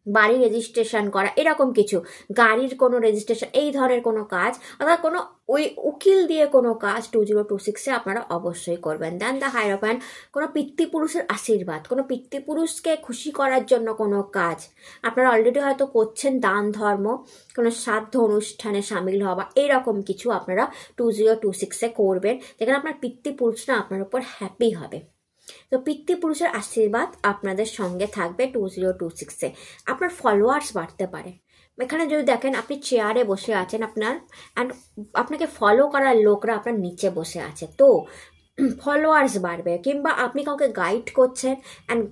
বাড়ি রেজিস্ট্রেশন করা, এরকম কিছু, গাড়ির কোনো রেজিস্ট্রেশন, এই ধরনের কোনো কাজ, অর্থাৎ কোনো ওই উকিল দিয়ে কোনো কাজ 2026-এ আপনারা অবশ্যই করবেন। দেন দ্য হাইরোফ্যান্ট, কোনো পিতৃপুরুষের আশীর্বাদ, কোনো পিতৃপুরুষকে খুশি করার জন্য কোনো কাজ আপনারা অলরেডি হয়তো করছেন, দান ধর্ম, কোনো শ্রাদ্ধ অনুষ্ঠানে সামিল হওয়া, এরকম কিছু আপনারা 2026-এ করবেন, যেখানে আপনার পিতৃপুরুষরা আপনার উপর হ্যাপি হবে। তো পিতৃপুরুষের আশীর্বাদ আপনাদের সঙ্গে থাকবে 2026-এ। আপনার ফলোয়ার্স বাড়তে পারে। এখানে যদি দেখেন আপনি চেয়ারে বসে আছেন, আপনাকে ফলো করার লোকরা আপনার নিচে বসে আছে, তো ফলোয়ার্স বাড়বে। কিংবা আপনি কাউকে গাইড করছেন, অ্যান্ড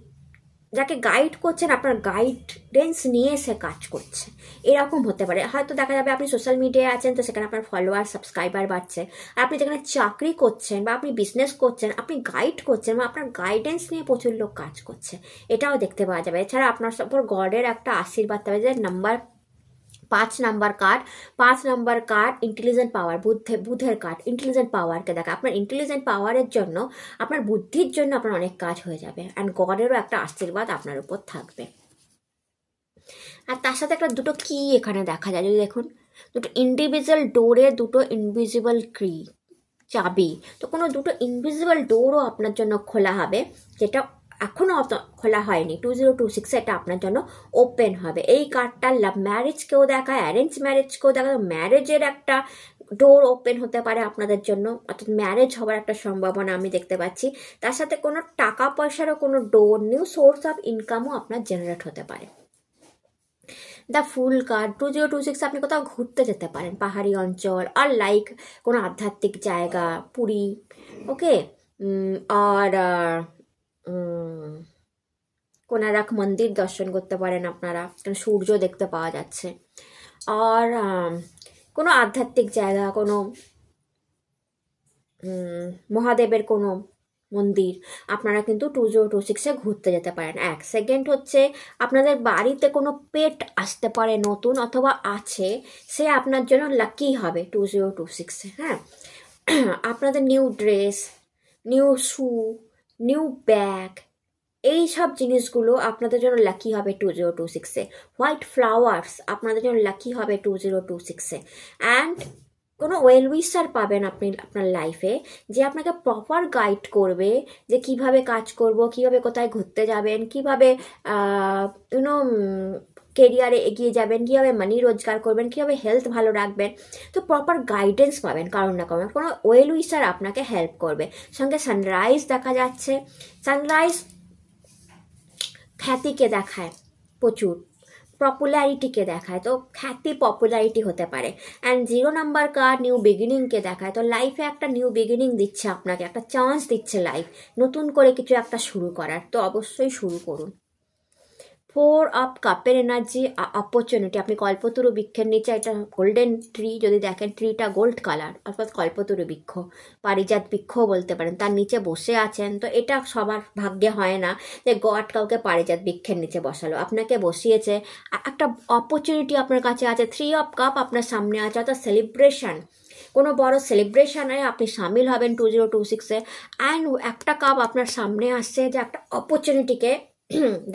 যাকে গাইড করছেন আপনার গাইডেন্স নিয়ে সে কাজ করছে, এরকম হতে পারে। হয়তো দেখা যাবে আপনি সোশ্যাল মিডিয়ায় আছেন, তো সেখানে আপনার ফলোয়ার সাবস্ক্রাইবার বাড়ছে। আর আপনি যেখানে চাকরি করছেন বা আপনি বিজনেস করছেন, আপনি গাইড করছেন বা আপনার গাইডেন্স নিয়ে প্রচুর লোক কাজ করছে, এটাও দেখতে পাওয়া যাবে। এছাড়া আপনার উপর গডের একটা আশীর্বাদ পাবে, যে নাম্বার 5 নাম্বার কার্ড ইন্টেলিজেন্ট পাওয়ার, বুধের কার্ড ইন্টেলিজেন্ট পাওয়ারকে দেখা। আপনার ইন্টেলিজেন্ট পাওয়ারের জন্য, আপনার বুদ্ধির জন্য আপনার অনেক কাজ হয়ে যাবে, অ্যান্ড গডেরও একটা আশীর্বাদ আপনার উপর থাকবে। আর তার সাথে একটা দুটো কি এখানে দেখা যায়, যদি দেখুন, দুটো ইন্ডিভিজুয়াল ডোরে দুটো ইনভিজিবল কি, চাবি। তো কোনো দুটো ইনভিজিবল ডোরও আপনার জন্য খোলা হবে, যেটা এখনও খোলা হয়নি। 2026-এ এটা আপনার জন্য ওপেন হবে। এই কার্ডটা লাভ ম্যারেজকেও দেখায়, অ্যারেঞ্জ ম্যারেজকেও দেখায়। ম্যারেজের একটা ডোর ওপেন হতে পারে আপনাদের জন্য, অর্থাৎ ম্যারেজ হওয়ার একটা সম্ভাবনা আমি দেখতে পাচ্ছি। তার সাথে কোনো টাকা পয়সারও কোনো ডোর, নিউ সোর্স অফ ইনকামও আপনার জেনারেট হতে পারে। দ্য ফুল কার্ড 2026 আপনি কোথাও ঘুরতে যেতে পারেন, পাহাড়ি অঞ্চল, আর লাইক কোনো আধ্যাত্মিক জায়গা, পুরী, ওকে, আর কোনারক মন্দির দর্শন করতে পারেন আপনারা, কারণ সূর্য দেখতে পাওয়া যাচ্ছে। আর কোনো আধ্যাত্মিক জায়গা, কোনো মহাদেবের কোনো মন্দির আপনারা কিন্তু 2026-এ ঘুরতে যেতে পারেন। সেকেন্ড হচ্ছে আপনাদের বাড়িতে কোনো পেট আসতে পারে নতুন, অথবা আছে, সে আপনার জন্য লাকি হবে 2026-এ। হ্যাঁ, আপনাদের নিউ ড্রেস, নিউ শু, নিউ ব্যাগ, এই সব জিনিসগুলো আপনাদের জন্য লাকি হবে 2026-এ। হোয়াইট ফ্লাওয়ার্স আপনাদের জন্য লাকি হবে 2026-এ। অ্যান্ড কোনো ওয়েল উইশার পাবেন আপনি আপনার লাইফে, যে আপনাকে প্রপার গাইড করবে, যে কিভাবে কাজ করব, কিভাবে কোথায় ঘুরতে যাবেন, কিভাবে কেরিয়ারে এগিয়ে যাবেন, কীভাবে মানি রোজগার করবেন, কীভাবে হেলথ ভালো রাখবেন। তো প্রপার গাইডেন্স পাবেন কারণ না কারণ, কোনো ওয়েল উইশার আপনাকে হেল্প করবে। সঙ্গে সানরাইজ দেখা যাচ্ছে। সানরাইজ খ্যাতিকে দেখায়, প্রচুর পপুলারিটিকে দেখায়, তো খ্যাতি পপুলারিটি হতে পারে। অ্যান্ড 0 নাম্বার কার্ড নিউ বিগিনিংকে দেখায়, তো লাইফে একটা নিউ বিগিনিং দিচ্ছে আপনাকে, একটা চান্স দিচ্ছে লাইফ নতুন করে কিছু একটা শুরু করার, তো অবশ্যই শুরু করুন। 4 অফ কাপের এনার্জি, অপরচুনিটি। আপনি কল্পতরু বৃক্ষের নিচে, এটা গোল্ডেন ট্রি, যদি দেখেন ট্রিটা গোল্ড কালার, অর্থাৎ কল্পতরু বৃক্ষ, পারিজাত বৃক্ষও বলতে পারেন, তার নিচে বসে আছেন। তো এটা সবার ভাগ্যে হয় না যে গড কাউকে পারিজাত বৃক্ষের নিচে বসালো, আপনাকে বসিয়েছে, একটা অপরচুনিটি আপনার কাছে আছে। 3 অফ কাপ আপনার সামনে আছে, অর্থাৎ সেলিব্রেশন, কোনো বড় সেলিব্রেশনে আপনি সামিল হবেন 2026-এ। অ্যান্ড একটা কাপ আপনার সামনে আসছে, যে একটা অপরচুনিটিকে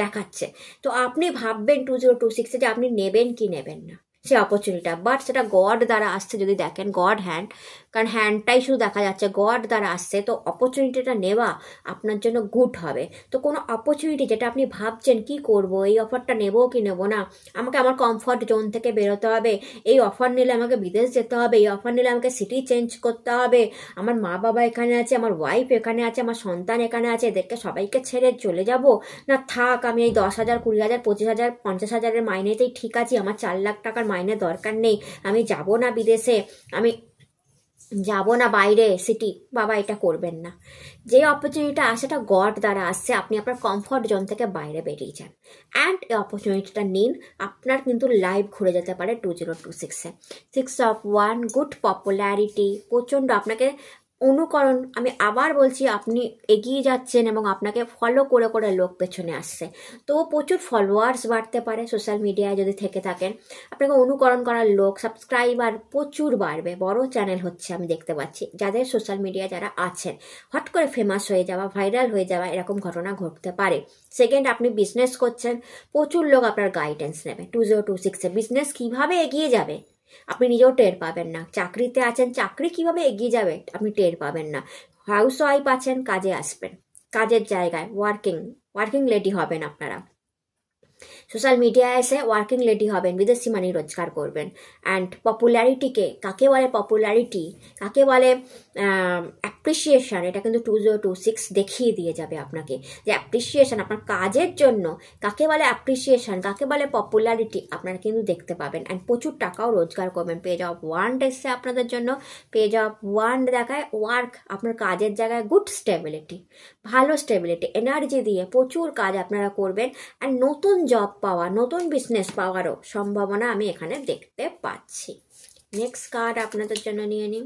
দেখাচ্ছে। তো আপনি ভাববেন 2026-এ যে আপনি নেবেন কি নেবেন না সে অপরচুনিটিটা, বাট সেটা গড দ্বারা আসছে। যদি দেখেন গড হ্যান্ড, কারণ হ্যান্ডটাই শুধু দেখা যাচ্ছে, গড দ্বারা আসছে, তো অপরচুনিটিটা নেওয়া আপনার জন্য গুড হবে। তো কোনো অপরচুনিটি যেটা আপনি ভাবছেন কি করব, এই অফারটা নেবো কি নেবো না, আমাকে আমার কমফর্ট জোন থেকে বেরোতে হবে, এই অফার নিলে আমাকে বিদেশ যেতে হবে, এই অফার নিলে আমাকে সিটি চেঞ্জ করতে হবে, আমার মা বাবা এখানে আছে, আমার ওয়াইফ এখানে আছে, আমার সন্তান এখানে আছে, এদেরকে সবাইকে ছেড়ে চলে যাব, না থাক আমি এই 10,000, 20,000, 25,000, 50,000-এর মাইনেতেই ঠিক আছি, আমার 4 লাখ টাকার মাইনে দরকার নেই, আমি যাব না বিদেশে, আমি যাব না বাইরে সিটি। বাবা, এটা করবেন না। যে অপরচুনিটিটা আসে সেটা গড দ্বারা আসছে, আপনি আপনার কমফর্ট জোন থেকে বাইরে বেরিয়ে যান, অ্যান্ড এই অপরচুনিটিটা নিন, আপনার কিন্তু লাইফ ঘুরে যেতে পারে 2026-এ। 6 অফ ওয়ান, গুড পপুলারিটি, প্রচণ্ড আপনাকে অনুকরণ, আমি আবার বলছি, আপনি এগিয়ে যাচ্ছেন এবং আপনাকে ফলো করে করে লোক পেছনে আসছে, তো প্রচুর ফলোয়ার্স বাড়তে পারে সোশ্যাল মিডিয়ায় যদি থেকে থাকেন। আপনাকে অনুকরণ করার লোক, সাবস্ক্রাইবার প্রচুর বাড়বে, বড় চ্যানেল হচ্ছে আমি দেখতে পাচ্ছি। যাদের সোশ্যাল মিডিয়ায় যারা আছেন, হট করে ফেমাস হয়ে যাওয়া, ভাইরাল হয়ে যাওয়া, এরকম ঘটনা ঘটতে পারে। সেকেন্ড, আপনি বিজনেস করছেন, প্রচুর লোক আপনার গাইডেন্স নেবে। 2026-এ বিজনেস কীভাবে এগিয়ে যাবে আপনি নিজেও টের পাবেন না। চাকরিতে আছেন, চাকরি কিভাবে এগিয়ে যাবে আপনি টের পাবেন না। হাউস ওয়াইফ আছেন, কাজে আসবেন, কাজের জায়গায় ওয়ার্কিং লেডি হবেন আপনারা। সোশ্যাল মিডিয়ায় এসে ওয়ার্কিং লেডি হবেন, বিদেশি মানি রোজগার করবেন। অ্যান্ড পপুলারিটিকে, কাকে বলে পপুলারিটি, কাকে বলে অ্যাপ্রিসিয়েশন, এটা কিন্তু 2026 দেখিয়ে দিয়ে যাবে আপনাকে, যে অ্যাপ্রিসিয়েশন আপনার কাজের জন্য, কাকে বলে অ্যাপ্রিসিয়েশন, কাকে বলে পপুলারিটি, আপনারা কিন্তু দেখতে পাবেন। অ্যান্ড প্রচুর টাকাও রোজগার করবেন। পেজ অফ ওয়ান্ড এসছে আপনাদের জন্য। পেজ অফ ওয়ান্ড দেখায় ওয়ার্ক, আপনার কাজের জায়গায় গুড স্টেবিলিটি, ভালো স্টেবিলিটি, এনার্জি দিয়ে প্রচুর কাজ আপনারা করবেন। আর নতুন জব পাওয়া, নতুন বিজনেস পাওয়ারও সম্ভাবনা আমি এখানে দেখতে পাচ্ছি। নেক্সট কার্ড আপনাদের জন্য নিয়ে নিই।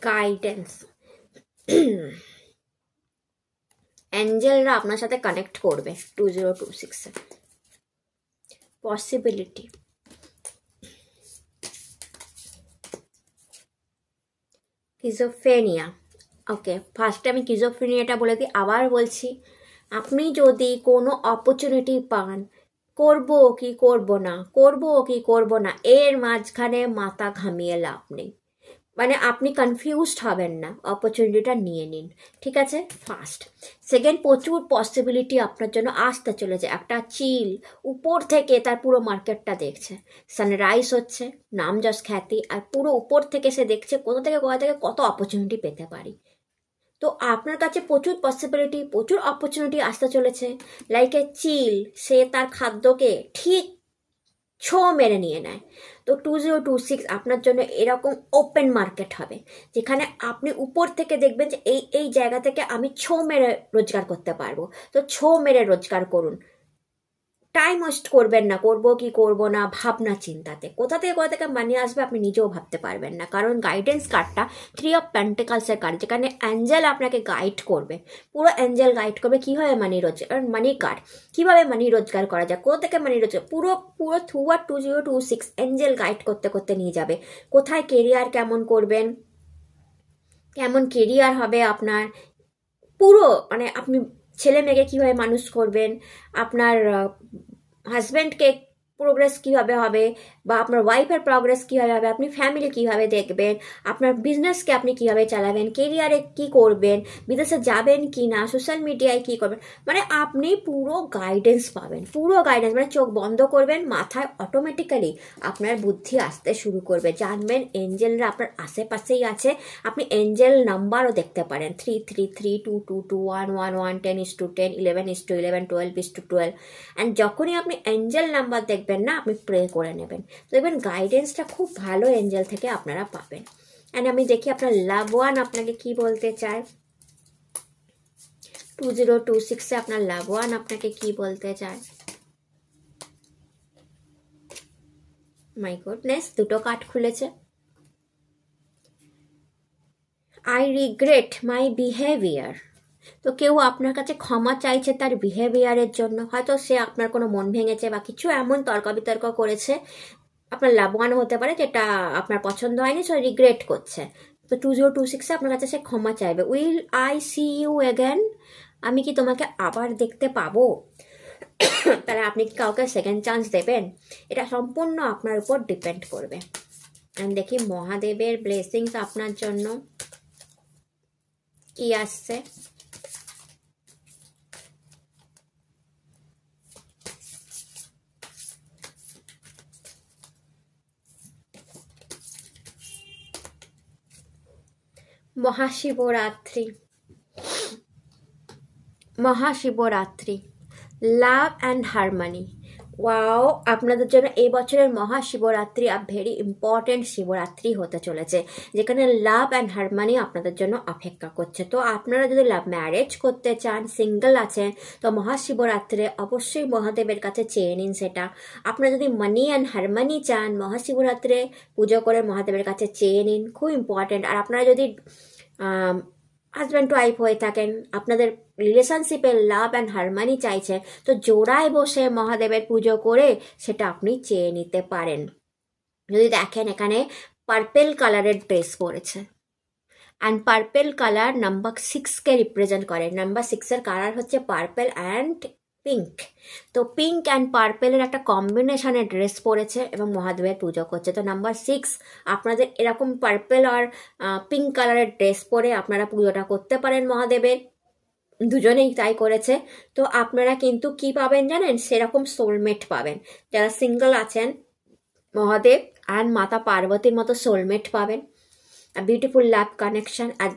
গাইডেন্স, অ্যাঞ্জেলরা আপনার সাথে কানেক্ট করবে 2026-এ। পসিবিলিটি, কিজোফ্রেনিয়া। ওকে, ফার্স্টে আমি কিজোফ্রেনিয়াটা বলে দিই, আবার বলছি, আপনি যদি কোনো অপরচুনিটি পান, করব কি করব না, করব কি করব না, এর মাঝখানে মাথা ঘামিয়ে লাভ নেই। মানে আপনি কনফিউজড হবেন না, অপরচুনিটিটা নিয়ে নিন, ঠিক আছে? ফার্স্ট। সেকেন্ড, প্রচুর পসিবিলিটি আপনার জন্য আসতে চলেছে। একটা চিল উপর থেকে তার পুরো মার্কেটটা দেখছে, সানরাইজ হচ্ছে, নাম যশ খ্যাতি, আর পুরো উপর থেকে সে দেখছে কোথা থেকে কত অপরচুনিটি পেতে পারি। তো আপনার কাছে প্রচুর পসিবিলিটি, প্রচুর অপরচুনিটি আসতে চলেছে। লাইক এ চিল, সে তার খাদ্যকে ঠিক ছো মেরে নিয়ে নেয়। তো 2026 আপনার জন্য এরকম ওপেন মার্কেট হবে, যেখানে আপনি উপর থেকে দেখবেন যে এই জায়গা থেকে আমি ছো মেরে রোজগার করতে পারবো। তো ছো মেরে রোজগার করুন, টাইম ওয়েস্ট করবেন না, করব কি করব না ভাবনা চিন্তাতে। কোথা থেকে মানি আসবে আপনি নিজেও ভাবতে পারবেন না, কারণ গাইডেন্স কার্ডটা 3 অফ পেন্টিকলসের কার্ড, যেখানে অ্যাঞ্জেল আপনাকে গাইড করবে, পুরো অ্যাঞ্জেল গাইড করবে কীভাবে মানি রোজগার, মানি কার্ড কীভাবে মানি রোজগার করা যায়, কোথা থেকে মানি রোজগার, পুরো থ্রু আর 2026 অ্যাঞ্জেল গাইড করতে করতে নিয়ে যাবে। কোথায় কেরিয়ার কেমন করবেন, কেমন কেরিয়ার হবে আপনার, পুরো মানে আপনি ছেলে মেয়েকে কীভাবে মানুষ করবেন, আপনার হাজব্যান্ডকে প্রোগ্রেস কীভাবে হবে, বা আপনার ওয়াইফের প্রোগ্রেস কীভাবে হবে, আপনি ফ্যামিলি কীভাবে দেখবেন, আপনার বিজনেসকে আপনি কীভাবে চালাবেন, কেরিয়ারে কী করবেন, বিদেশে যাবেন কি না, সোশ্যাল মিডিয়ায় কী করবেন, মানে আপনি পুরো গাইডেন্স পাবেন, পুরো গাইডেন্স। মানে চোখ বন্ধ করবেন, মাথায় অটোমেটিক্যালি আপনার বুদ্ধি আসতে শুরু করবে, জানবেন এঞ্জেলরা আপনার আশেপাশেই আছে। আপনি এঞ্জেল নাম্বারও দেখতে পারেন, 333222111 10:10 11:11 12:12। অ্যান্ড যখনই আপনি এঞ্জেল নাম্বার দেখবেন না, আপনি প্রে করে নেবেন, তো দেখবেন গাইডেন্সটা খুব ভালো এঞ্জেল থেকে আপনারা পাবেন। অ্যান্ড আমি দেখি আপনার লাভ ওয়ান আপনাকে কি বলতে চায় 2026-এ, আপনার লাভ ওয়ান আপনাকে কি বলতে চায়। মাই গুডনেস, দুটো কার্ড খুলেছে। I regret my behaviour. তো কেউ আপনার কাছে ক্ষমা চাইছে তার বিহেভিয়ারের জন্য, হয়তো সে আপনার কোনো মন ভেঙেছে বা কিছু এমন তর্ক বিতর্ক করেছে, আপনার লাভবান হতে পারে, যেটা আপনার পছন্দ হয়নি, সে রিগ্রেট করছে। তো 2026-এ আপনার কাছে সে ক্ষমা চাইবে। Will I see you again, আমি কি তোমাকে আবার দেখতে পাবো? তাহলে আপনি কি কাউকে সেকেন্ড চান্স দেবেন? এটা সম্পূর্ণ আপনার উপর ডিপেন্ড করবে। আমি দেখি মহাদেবের ব্লেসিংস আপনার জন্য কি আসছে। Mahashivratri, love and harmony, wow, আপনাদের জন্য এই বছরের মহাশিবরাত্রি ভেরি ইম্পর্টেন্ট শিবরাত্রি হতে চলেছে, যেখানে লাভ অ্যান্ড হারমানি আপনাদের জন্য অপেক্ষা করছে। তো আপনারা যদি লাভ ম্যারেজ করতে চান, সিঙ্গেল আছেন, তো মহাশিবরাত্রে অবশ্যই মহাদেবের কাছে চেয়ে নিন সেটা। আপনারা যদি মানি অ্যান্ড হারমানি চান, মহাশিবরাত্রে পুজো করে মহাদেবের কাছে চেয়ে নিন, খুব ইম্পর্টেন্ট। আর আপনারা যদি হাজব্যান্ড টু ওয়াইফ হয়ে থাকেন, আপনাদের রিলেশনশিপে লাভ অ্যান্ড হারমানি চাইছেন, তো জোড়ায় বসে মহাদেবের পুজো করে সেটা আপনি চেয়ে নিতে পারেন। যদি দেখেন এখানে পার্পেল কালারের ড্রেস পরেছে, অ্যান্ড পার্পেল কালার নাম্বার 6কে রিপ্রেজেন্ট করে। নাম্বার 6-এর কালার হচ্ছে পার্পেল অ্যান্ড পিঙ্ক। তো পিঙ্ক অ্যান্ড পার্পেলের একটা কম্বিনেশনের ড্রেস পরেছে এবং মহাদেবের পুজো করছে। তো নাম্বার 6, আপনাদের এরকম পার্পেল আর পিঙ্ক কালারের ড্রেস পরে আপনারা পুজোটা করতে পারেন মহাদেবের। দুজনেই তাই করেছে। তো আপনারা কিন্তু কি পাবেন জানেন, সেরকম সোলমেট পাবেন। যারা সিঙ্গেল আছেন, মহাদেব অ্যান্ড মাতা পার্বতীর মতো সোলমেট পাবেন, বিউটিফুল লাভ কানেকশন। আর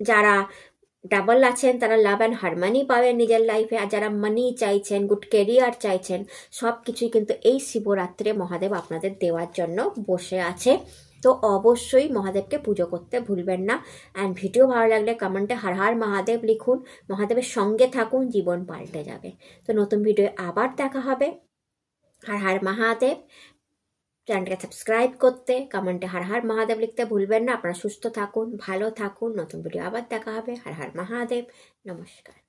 যারা ডাবল আছেন তারা লাভ অ্যান্ড হারমানি পাবেন নিজের লাইফে। আর যারা মানি চাইছেন, গুড কেরিয়ার চাইছেন, সব কিছুই কিন্তু এই শিবরাত্রে মহাদেব আপনাদের দেওয়ার জন্য বসে আছে। তো অবশ্যই মহাদেবকে পুজো করতে ভুলবেন না। অ্যান্ড ভিডিও ভালো লাগলে কমেন্টে হর হর মহাদেব লিখুন, মহাদেবের সঙ্গে থাকুন, জীবন পাল্টে যাবে। তো নতুন ভিডিও আবার দেখা হবে। হর হর মহাদেব। চ্যানেলটাকে সাবস্ক্রাইব করতে, কমেন্টে হর হর মহাদেব লিখতে ভুলবেন না। আপনারা সুস্থ থাকুন, ভালো থাকুন। নতুন ভিডিও আবার দেখা হবে। হর হর মহাদেব। নমস্কার।